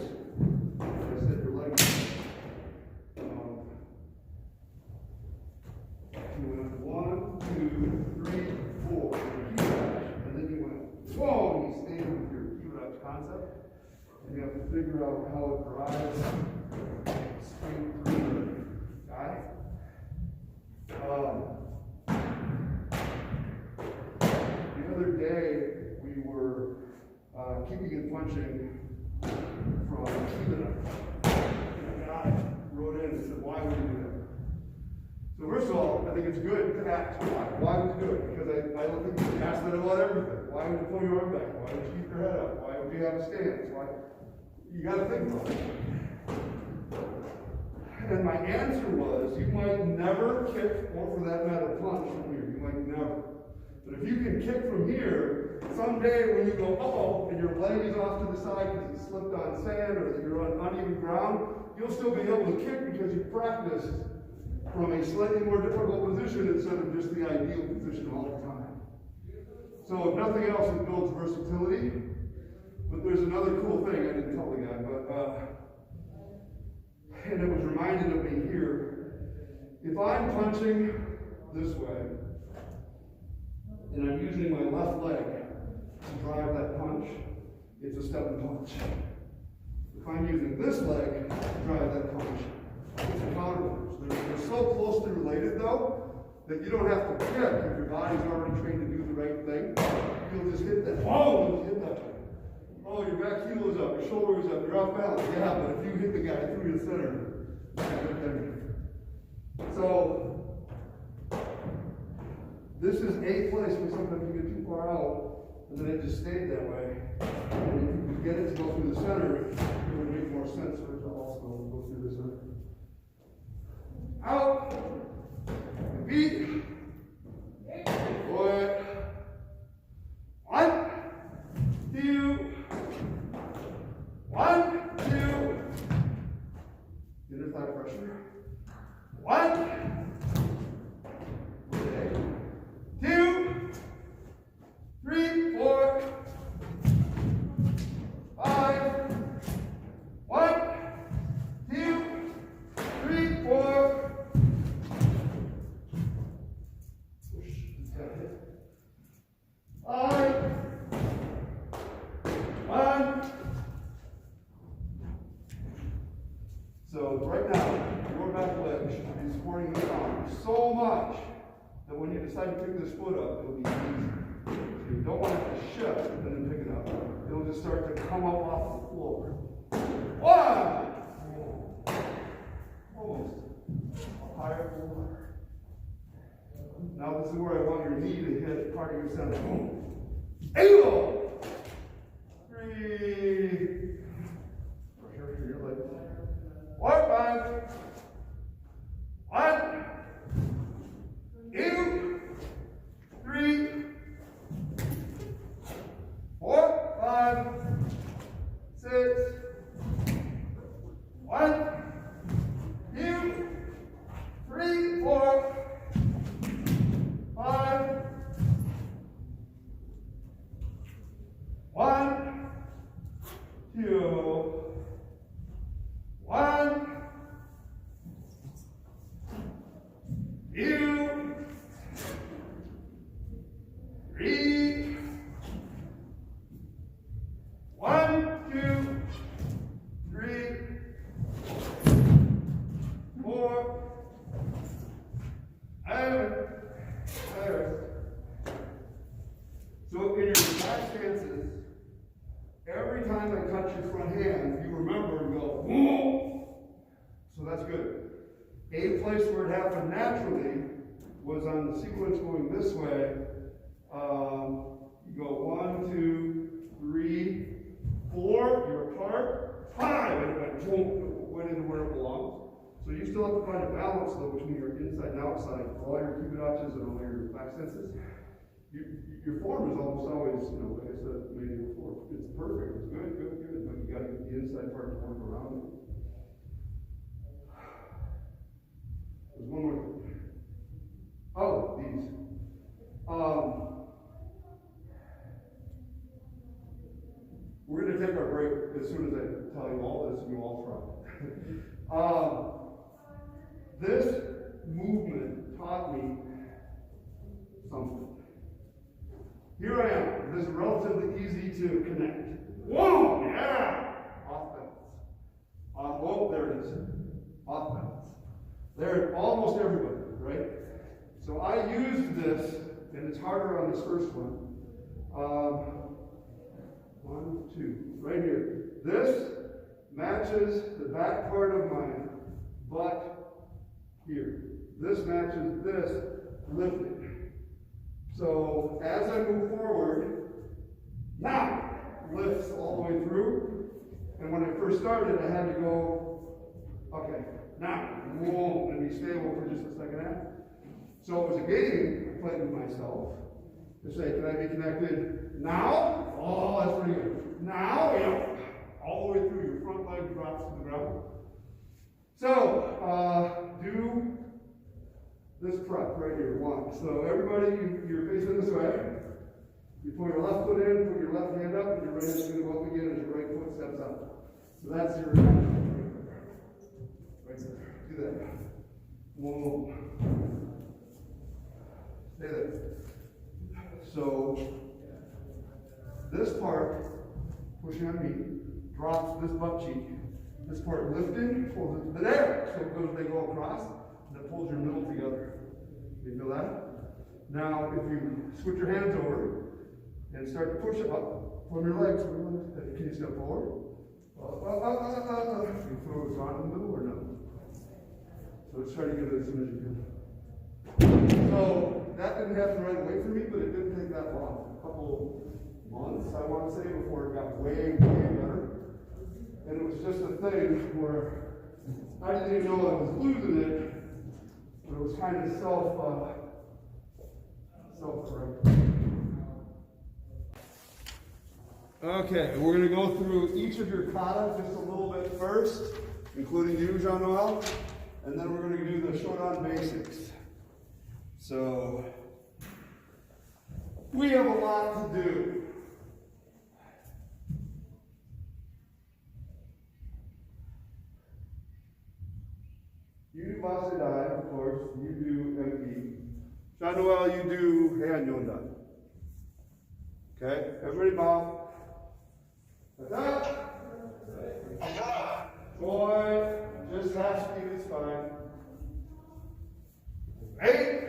I said your leg, you went 1, 2, 3, 4, and then you went, whoa, and you stayed with your Q-Dutch concept, and you have to figure out how it drives straight through the guy. The other day, we were kicking and punching from Kata. And a guy wrote in and said, why would you do that? So first think it's good to ask. Why is it good? Because I don't think you ask that about everything. Why would you pull your arm back? Why would you keep your head up? Why would you have a stance? Why? You got to think about it. And my answer was, you might never kick, or for that matter, punch from here. You might never. But if you can kick from here, someday when you go, uh-oh, and your leg is off to the side because you slipped on sand or you're on uneven ground, you'll still be able to kick because you practiced from a slightly more difficult position instead of just the ideal position all the time. So if nothing else, it builds versatility. But there's another cool thing I didn't tell the guy, and it was reminded of me here. If I'm punching this way, and I'm using my left leg to drive that punch, it's a step and punch. If I'm using this leg to drive that punch, it's a counter punch. They're so closely related, though, that you don't have to kick if your body's already trained to do the right thing. You'll just hit that. Oh, you'll hit that. Oh, your back heel is up, your shoulder is up, you're off balance. Yeah, but if you hit the guy through your center, so this is a place where sometimes you get too far out, and then it just stayed that way. And if you get it to go through the center, it would make more sense for it to also go through the center. Out. Beat. Boy. 1, 2. 1, 2. Inner thigh pressure. 1. Okay. 2, 3, 4, 5. 1, 2, 3, 4. Push. Got it. 5. 1. So right now, your back leg should be supporting this arm so much that when you decide to pick this foot up, it'll be easy. So you don't want it to shift and then pick it up. It'll just start to come up off the floor. 1. Almost. Higher floor. Now this is where I want your knee to hit part of your center. Boom. Angle. 3. Pressure for your leg. 5. 1, 2, 3, 4, 5, 6. 1, 2, 3, 4, 5. 1, 2. 1, 2, 3. 1, 2, 3, 4. So in your back stances, every time I touch your front hand, you remember and go, whoa! So that's good. A place where it happened naturally was on the sequence going this way. You go 1, 2, 3, 4, you're apart, 5, and it went into where it belongs. So you still have to find a balance though between your inside and outside, all your cubidoches and all your back senses. Your form is almost always, like I said, maybe before, it's perfect, it's good, but you got to get the inside part to work around it. There's one more. Oh, these. We're going to take our break as soon as I tell you all this, and you all try. This movement taught me something. Here I am. This is relatively easy to connect. Whoa! Yeah! Off balance. Oh, there it is. Off balance. There, almost everybody, right? So I used this, and it's harder on this first one. 1, 2, right here. This matches the back part of my butt here. This matches this lifting. So as I move forward, now lifts all the way through. And when I first started, I had to go, okay, now, whoa, and be stable for just a second half. So it was a game I played with myself to say, can I be connected now? Oh, that's pretty good. Now, yeah, all the way through. Your front leg drops to the ground. So, do this prep right here. One. So everybody, you're facing this way. You pull your left foot in, put your left hand up, and your right hand's going to go up again as your right foot steps up. So that's your right there. Do that. Whoa. Stay there. So this part, pushing on me, drops this butt cheek. This part lifting, pulls it to there. So it goes, they go across, and it pulls your middle together. You feel that? Now, if you switch your hands over and start to push up from your legs, can you step forward? You throw it on in the middle or no? So try to get it as soon as you can. So that didn't happen right away for me, but it didn't take that long. A couple months, I want to say, before it got way, way better. And it was just a thing where I didn't even know I was losing it, but it was kind of self-correcting. Okay, we're going to go through each of your kata just a little bit first, including you, Jean-Noel, and then we're going to do the Shotokan basics. So, we have a lot to do. You do Bassai, of course. You do Empi. Jean-Noel, you do Heian Yondan. Okay, everybody bow. Kata. Boy, just half speed is fine. Eight.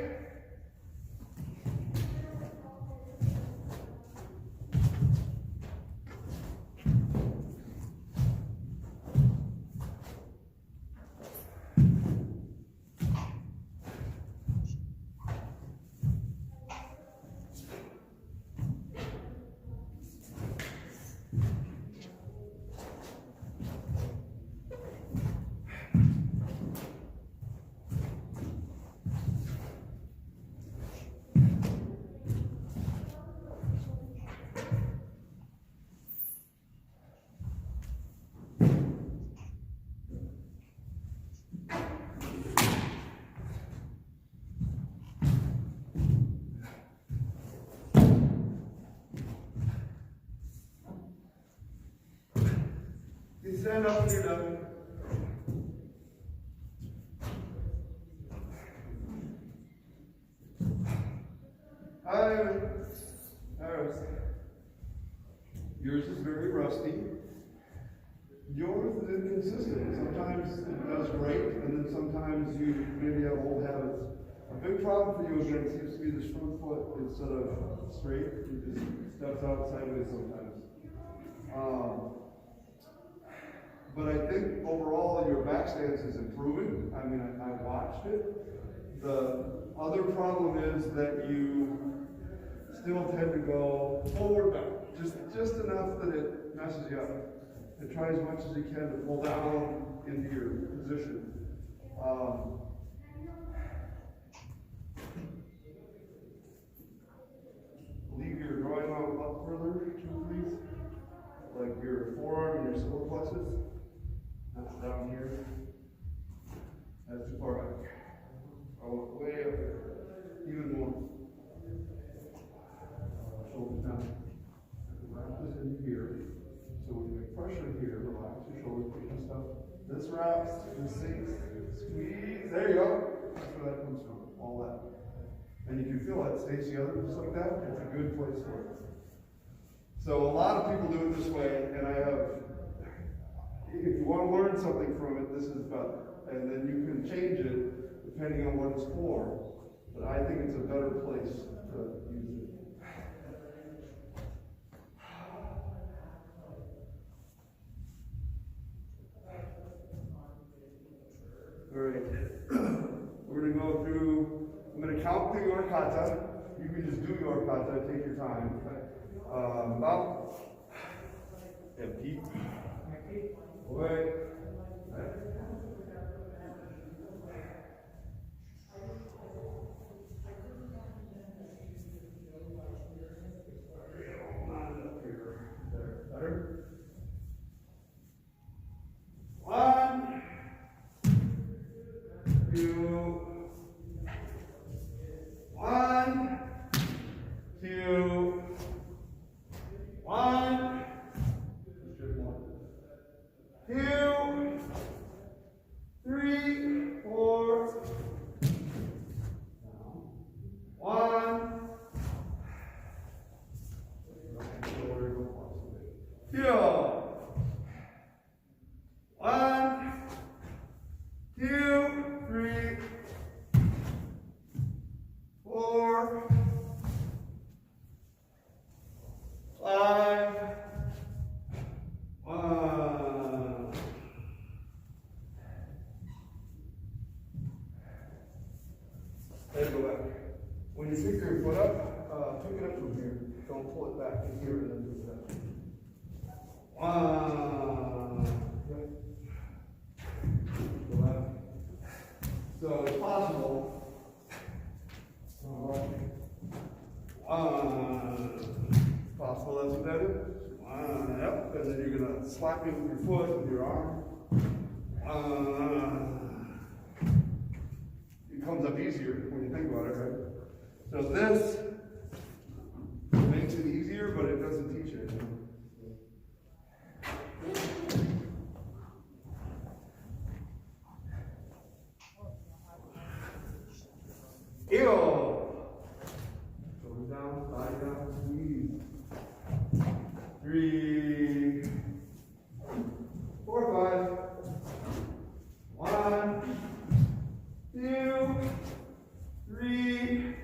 You stand up when you're done. Yours is very rusty. Yours is inconsistent. Sometimes it does great, and then sometimes you maybe have old habits. A big problem for you again seems to be this front foot instead of straight. It just steps out sideways sometimes. But I think overall your back stance is improving. I mean, I watched it. The other problem is that you still tend to go forward back, just enough that it messes you up. And try as much as you can to pull down into your position. Leave your drawing arm up further, too, please. Like your forearm and your solar plexus. That's down here. That's too far back. I want way up there. Even more. Shoulders down. Wrap this in here. So when you make pressure here, relax your shoulders, push and stuff. This wraps, this sinks, squeeze. There you go. That's where that comes from. All that. And you can feel that stays together just like that. It's a good place for it. So a lot of people do it this way, and I have, if you want to learn something from it, this is better. And then you can change it depending on what it's for. But I think it's a better place to use it. All right. We're going to go go through, I'm going to count through your kata. You can just do your kata, take your time. About empty. Away. Better. 1, 2, 1, 2, 1, 2, 3, 4, 1, 2, 1, 2, 3, 4, 5, 1. Then go back. When you pick your foot up, pick it up from here. Don't pull it back in here and then do that. 1. Go back. So it's possible. 1. Possible that's what that is. 1. Yep. And then you're gonna slap it with your foot with your arm. It comes up easier when you think about it, right? So this makes it easier, but it doesn't teach it. Ew. Shoulders down, thigh down, squeeze. 3, 4, 5. 1, 2, 3,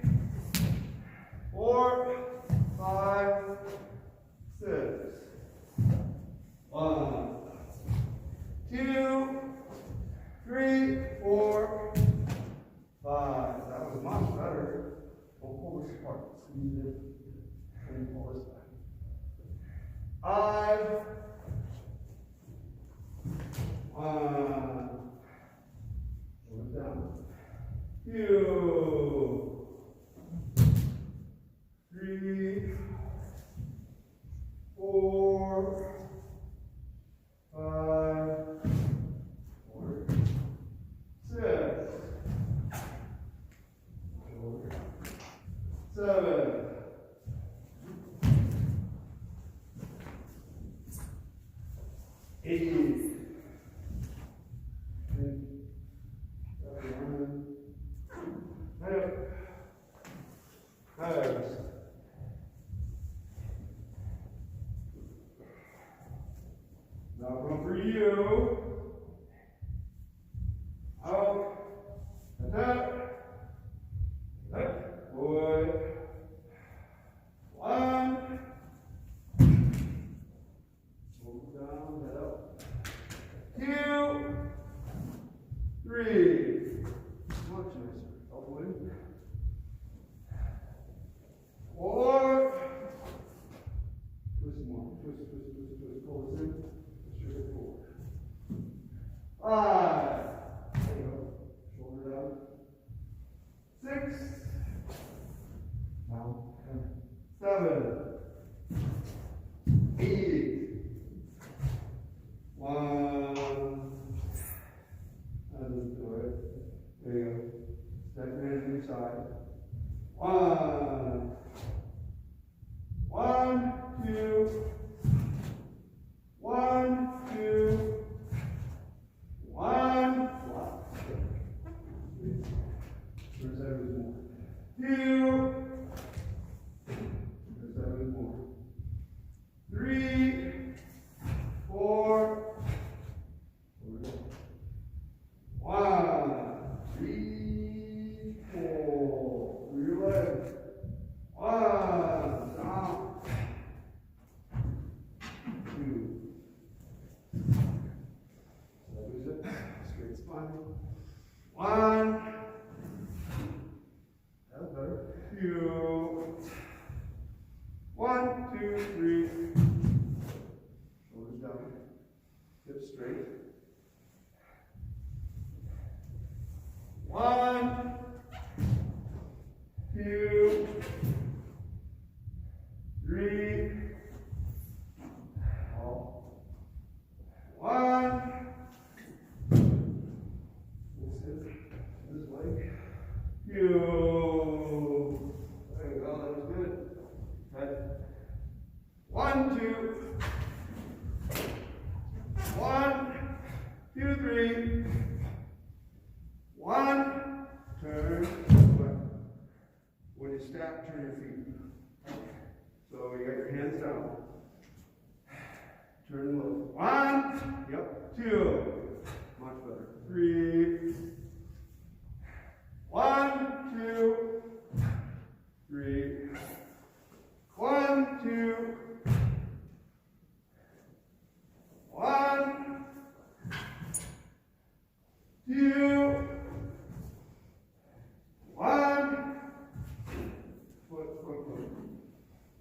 4, 5, 6. 1, 2, 3, 4, 5. That was much better. Don't pull this apart. Squeeze it and pull this back. 5. 1. Shoulders down. 2, 3, 4, 5, 6, 7, 8. Now run for you. Out. Attack. Attack. Boy. 1. Move down, head up. 2, 3. Much nicer. Elbow in. 4. Twist more. Twist. Pull this in. Twist your hip forward. 5. There you go. Shoulder down. 6. Now. 7. 8. 1. And let's do it. There you go. Step your hands to your side. 1. 1, 2. 1, 2. 1. First side is more. 2. First side is more. 3, 4. 1, 3, 4. Through your legs. 1. Down. two. There you go, that was good. Okay. 1, 2. 1, 2, 3. 1, turn. When you stop, turn your feet. So you got your hands down. Turn and look. 1, yep, 2. Much better. 3. 1, 2, 3. 1, 2. 1, 2. 1. Foot.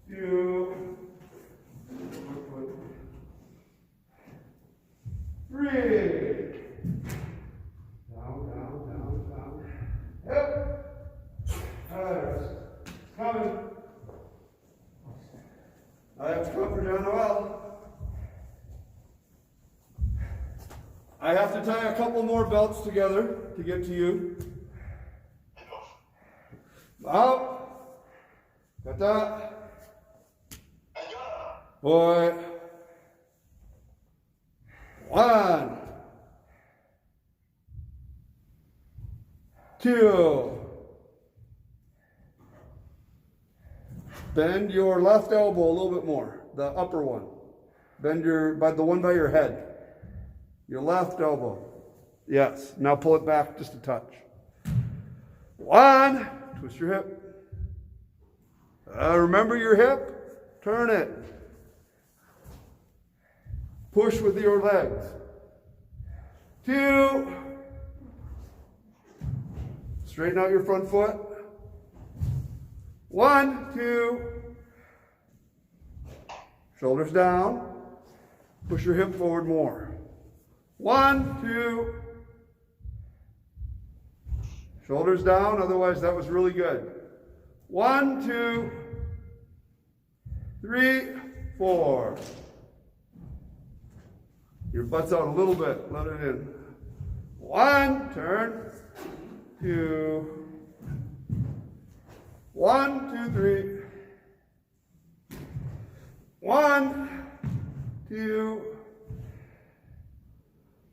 2. Foot. 3. Down. Yep. All right, rest. It's coming. I have to come for John Noel. I have to tie a couple more belts together to get to you. Out. Kata. Boy. 1, 2. Bend your left elbow a little bit more, the upper one. Bend the one by your head. Your left elbow. Yes. Now pull it back just a touch. 1. Twist your hip. Remember your hip? Turn it. Push with your legs. 2. Straighten out your front foot. 1, 2. Shoulders down. Push your hip forward more. 1, 2. Shoulders down, otherwise that was really good. 1, 2, 3, 4. Your butt's out a little bit, let it in. 1, turn. 2. 1, 2, 3. 1, 2.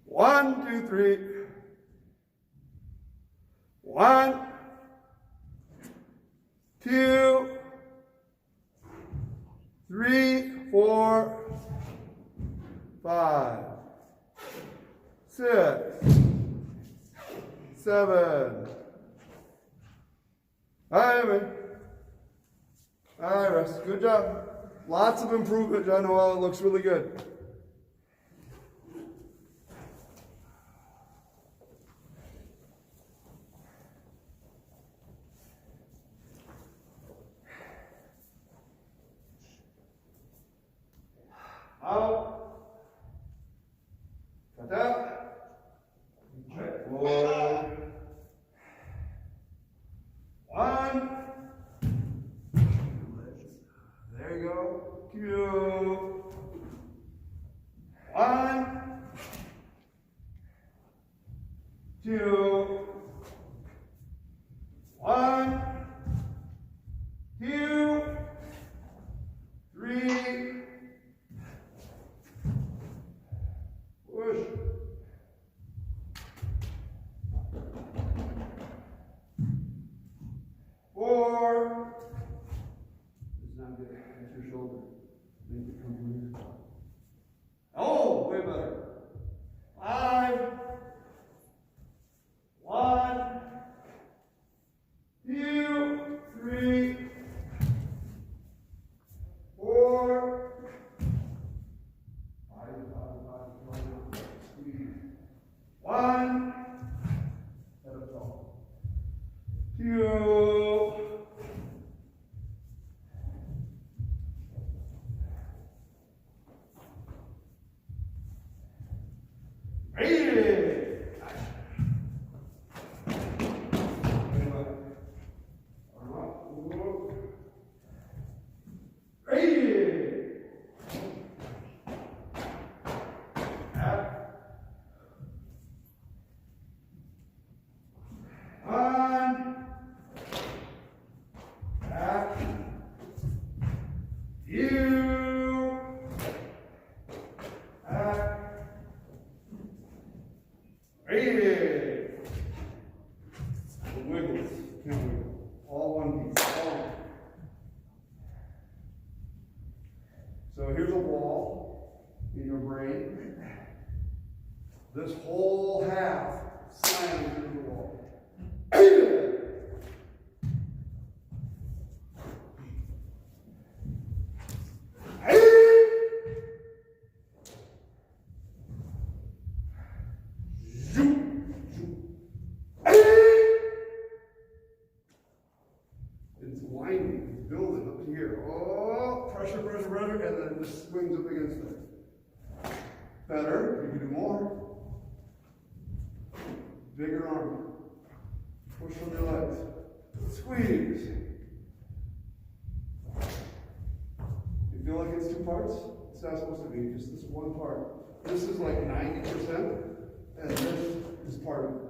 1, 2, 3. 1, 2, 3, 4, 5, 6, 7. All right, rest. Good job. Lots of improvement, John Noel. It looks really good. Out. Kata. Check forward. 1. There you go. 2. 1. 2. 1. 2. 3. Push. 4. It's not good. That's your shoulder. Make it come from here. Oh, way better. 5. 1. 2. 3. 4. 5. 1. Head up tall. 2. Can't wait. All one piece. All one. So here's a wall in your brain. This whole half slams into the wall. It's winding, it's building up to here. Oh, pressure, pressure, pressure, and then it just swings up against it. Better, you can do more. Bigger arm. Push from your legs. Squeeze. You feel like it's two parts? It's not supposed to be, just this one part. This is like 90%, and this is part of it.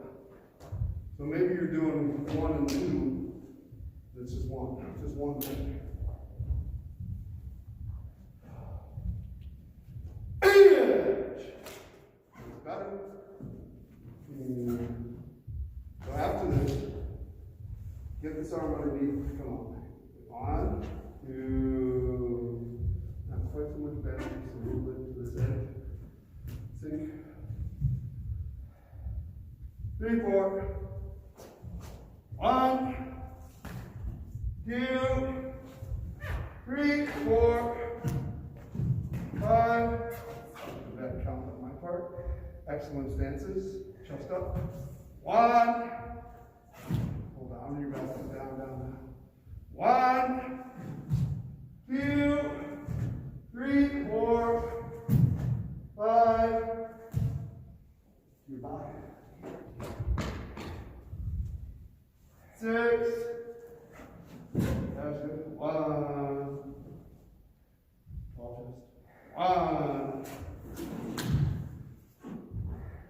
So maybe you're doing 1 and 2. It's just one thing. Edge. Got it? So after this, get this arm underneath. Come on. 1, 2. Not quite so much bend, just a little bit to this edge. Sink. 3, 4. 1, 2, 3, 4, 5. That count on my part. Excellent stances. Chest up. 1. Hold down your back. Down, down, down. 1, 2, 3, 4, 5. Your body. 6. That's it. 1. Tall chest. 1.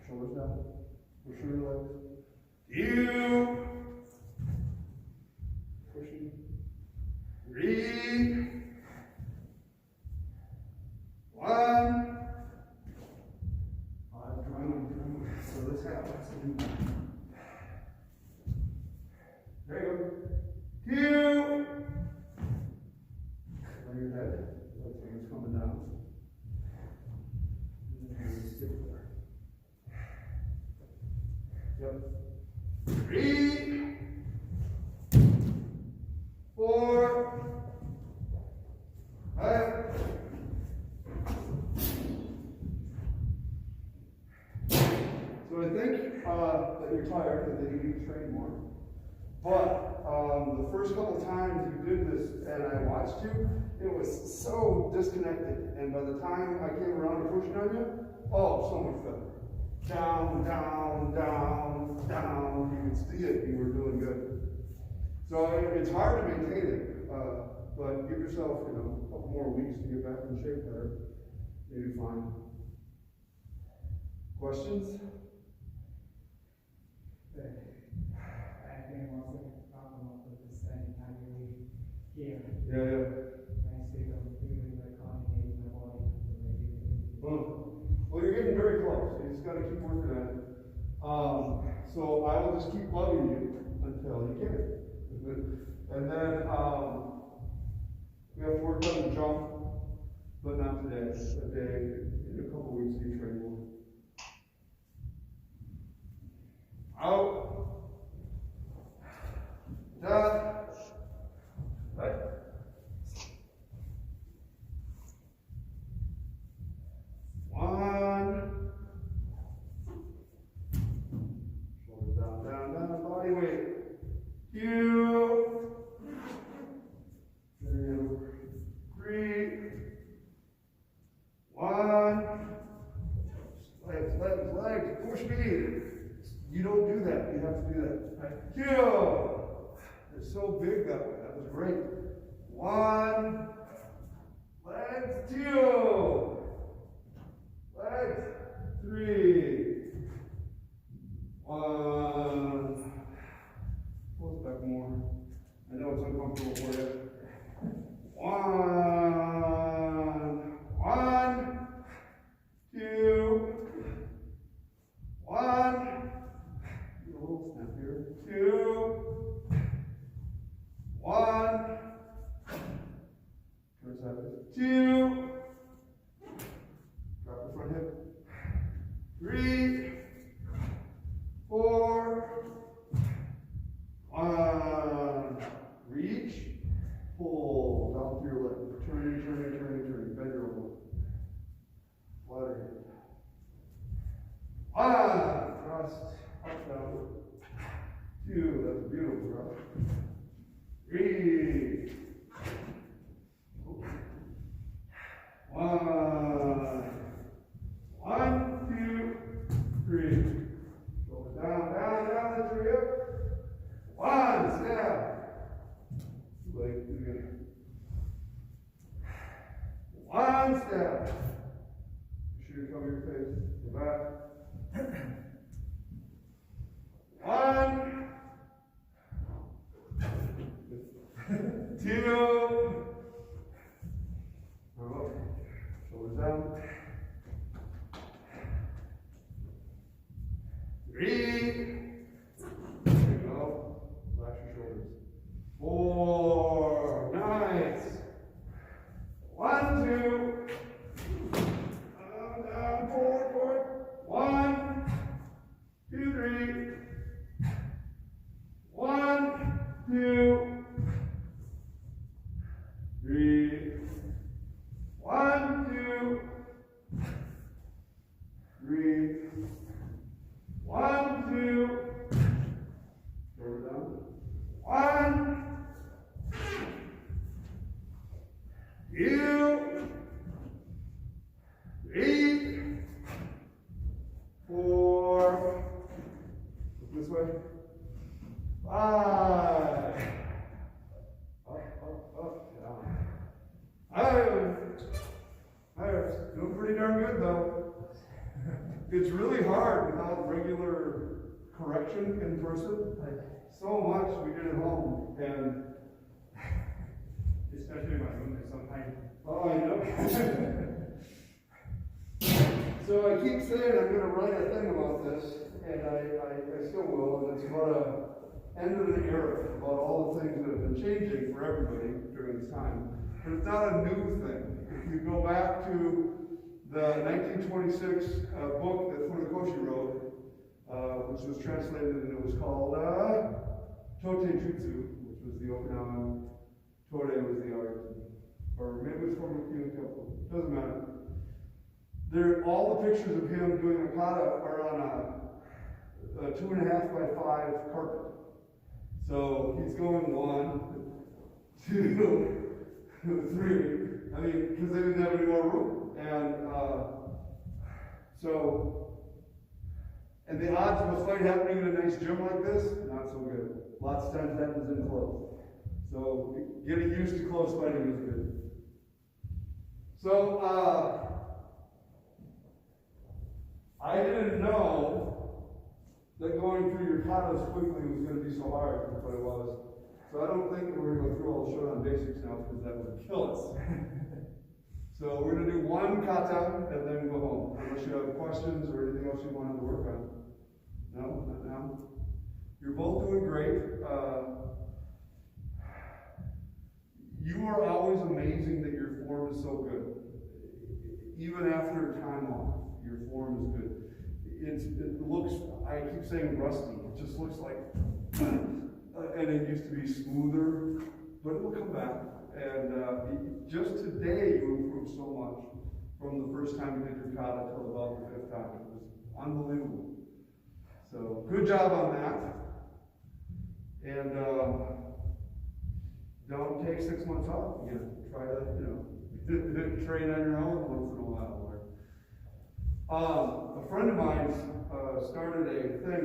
Shoulders down. Push your legs. 2. Pushing. 3. 1. Adrenaline. So this happens. There you go. 2. Lay your head. Let the hands coming down. And then stick there. Yep. 3. 4. 5. So I think that you're tired and that you need to train more. But the first couple times you did this and I watched you, it was so disconnected. And by the time I came around to pushing on you, oh, so much better. Down, down, down, down. You could see it. You were doing good. So it's hard to maintain it, but give yourself, a couple more weeks to get back in shape better. Maybe fine. Questions? Yeah. Well, you're getting very close. You just got to keep working at it. So I will just keep bugging you until you get it. And then we have to work on the jump, but not today. In a couple weeks, you train more. Out. Down. Right. One. Shoulders down, down, down. Body weight. 2. 3. 1. Legs. Push me. You don't do that. You have to do that. Right. 2. It's so big that way. That was great. 1. Legs. 2. Legs. 3. 1. Pull it back more. I know it's uncomfortable for you. 1. 2. 1. A little snap here. 2. 2. Drop the front hip. 3, 4. 1. Reach. Pull down through your leg. Turning, turning, turning, turning. Bend your elbow. Flatter hip. 1. Thrust. Up, down. 2. That's beautiful, bro. 3. 1. 1, 2, 3. Shoulder down, down, down. That's your hip. 1. Step. 2 legs together. 1 step. Make sure you cover your face. Go back. 1. 2. Up. Shoulders down. 3. There you go. Relax your shoulders. 4. Nice. 1, 2. Down, forward, forward. 1, 2, 3. 1, 2, 3. 1, 2, 3. 1, 2. Shoulder down. 1, 2, 3, 4. Look this way. 5. Up, down. Doing pretty darn good though. It's really hard without regular correction in person. Like, so much we did at home, and especially in my room, there's some pain. oh, I know. So I keep saying I'm going to write a thing about this, and I still will, and it's about an end of an era, about all the things that have been changing for everybody during this time. But it's not a new thing. If you go back to the 1926 book that Funakoshi wrote, which was translated, and it was called Tote Jutsu, which was the Okinawan, Tode was the art, or maybe it was from a Kyoto temple. Doesn't matter. All the pictures of him doing a kata are on a 2.5 by 5 carpet. So he's going 1, 2, 3. I mean, because they didn't have any more room. And the odds of a fight happening in a nice gym like this, not so good. Lots of times happens in close. So getting used to close fighting is good. So I didn't know that going through your katas quickly was going to be so hard, but it was. So I don't think that we're going to go through all the Shotokan basics now, because that would kill us. So we're going to do 1 kata and then go home, unless you have questions or anything else you wanted to work on. No? Not now? You're both doing great. You are always amazing that your form is so good. Even after time off, your form is good. It looks, I keep saying rusty, it just looks like, and it used to be smoother, but it will come back. And just today you improved so much from the first time you did your kata till about the 5th time. It was unbelievable. So good job on that. And don't take 6 months off. Try to, train on your own once in a while. A friend of mine started a thing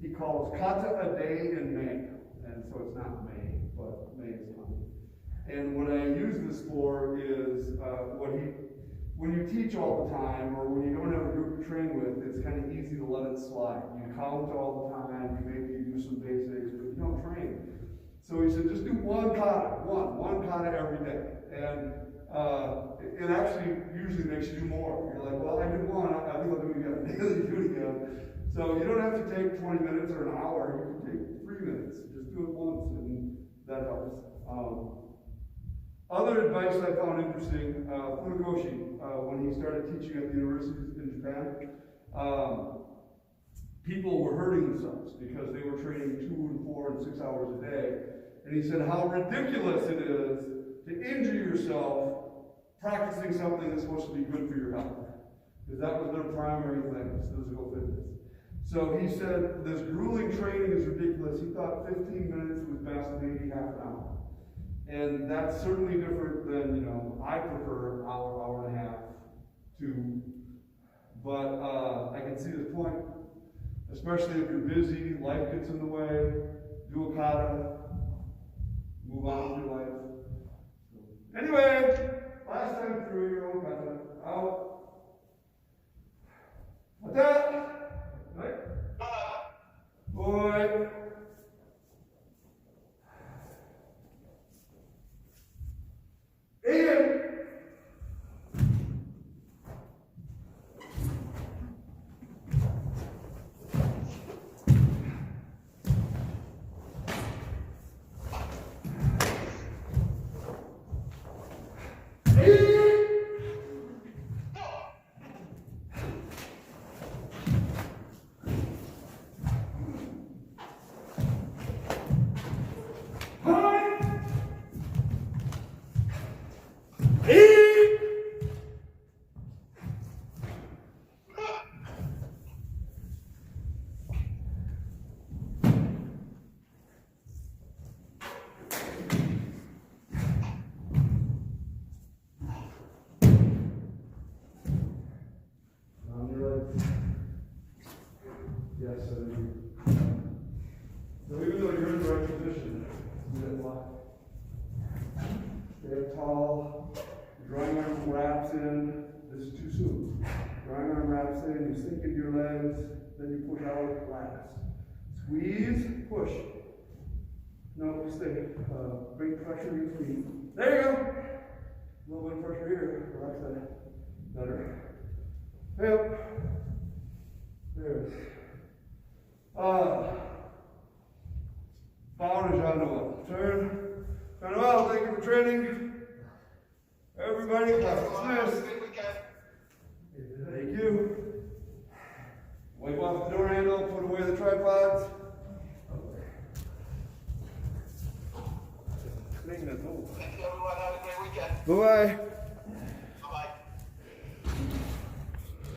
he calls Kata a day in May. And so it's not May, but May is coming. And what I use this for is when you teach all the time, or when you don't have a group to train with, it's kind of easy to let it slide. You count all the time, you do some basics, but you don't train. So he said, just do 1 kata, one kata every day. And it actually usually makes you do more. You're like, well, I did 1, I think I'll do it again. Do it again. So you don't have to take 20 minutes or an hour, you can take 3 minutes. Just do it once, and that helps. Other Other advice I found interesting, Funakoshi, when he started teaching at the universities in Japan, people were hurting themselves because they were training 2 and 4 and 6 hours a day. And he said how ridiculous it is to injure yourself practicing something that's supposed to be good for your health. Because that was their primary thing, was physical fitness. So he said this grueling training is ridiculous. He thought 15 minutes was best, maybe half an hour. And that's certainly different than, I prefer an hour, hour and a half, 2. But I can see the point, especially if you're busy, life gets in the way, do a kata, move on with your life. Anyway, last time through your own kata, out. Kata, right? Boy. In. Yes, I do. So even though you're in the right position, you didn't lock. Stay up tall. Drawing arm wraps in. This is too soon. Drawing arm wraps in. You sink into your legs. Then you push out last. Squeeze. Push. No, stay. Bring pressure in your feet. There you go. A little bit of pressure here. Relax that. Better. Yep. There it is. Power to John. Turn. Well, thank you for training. Everybody, clap. Thank you. Wipe off the door handle, put away the tripods. Clean the door. Thank you, everyone. Have a great weekend. Bye-bye.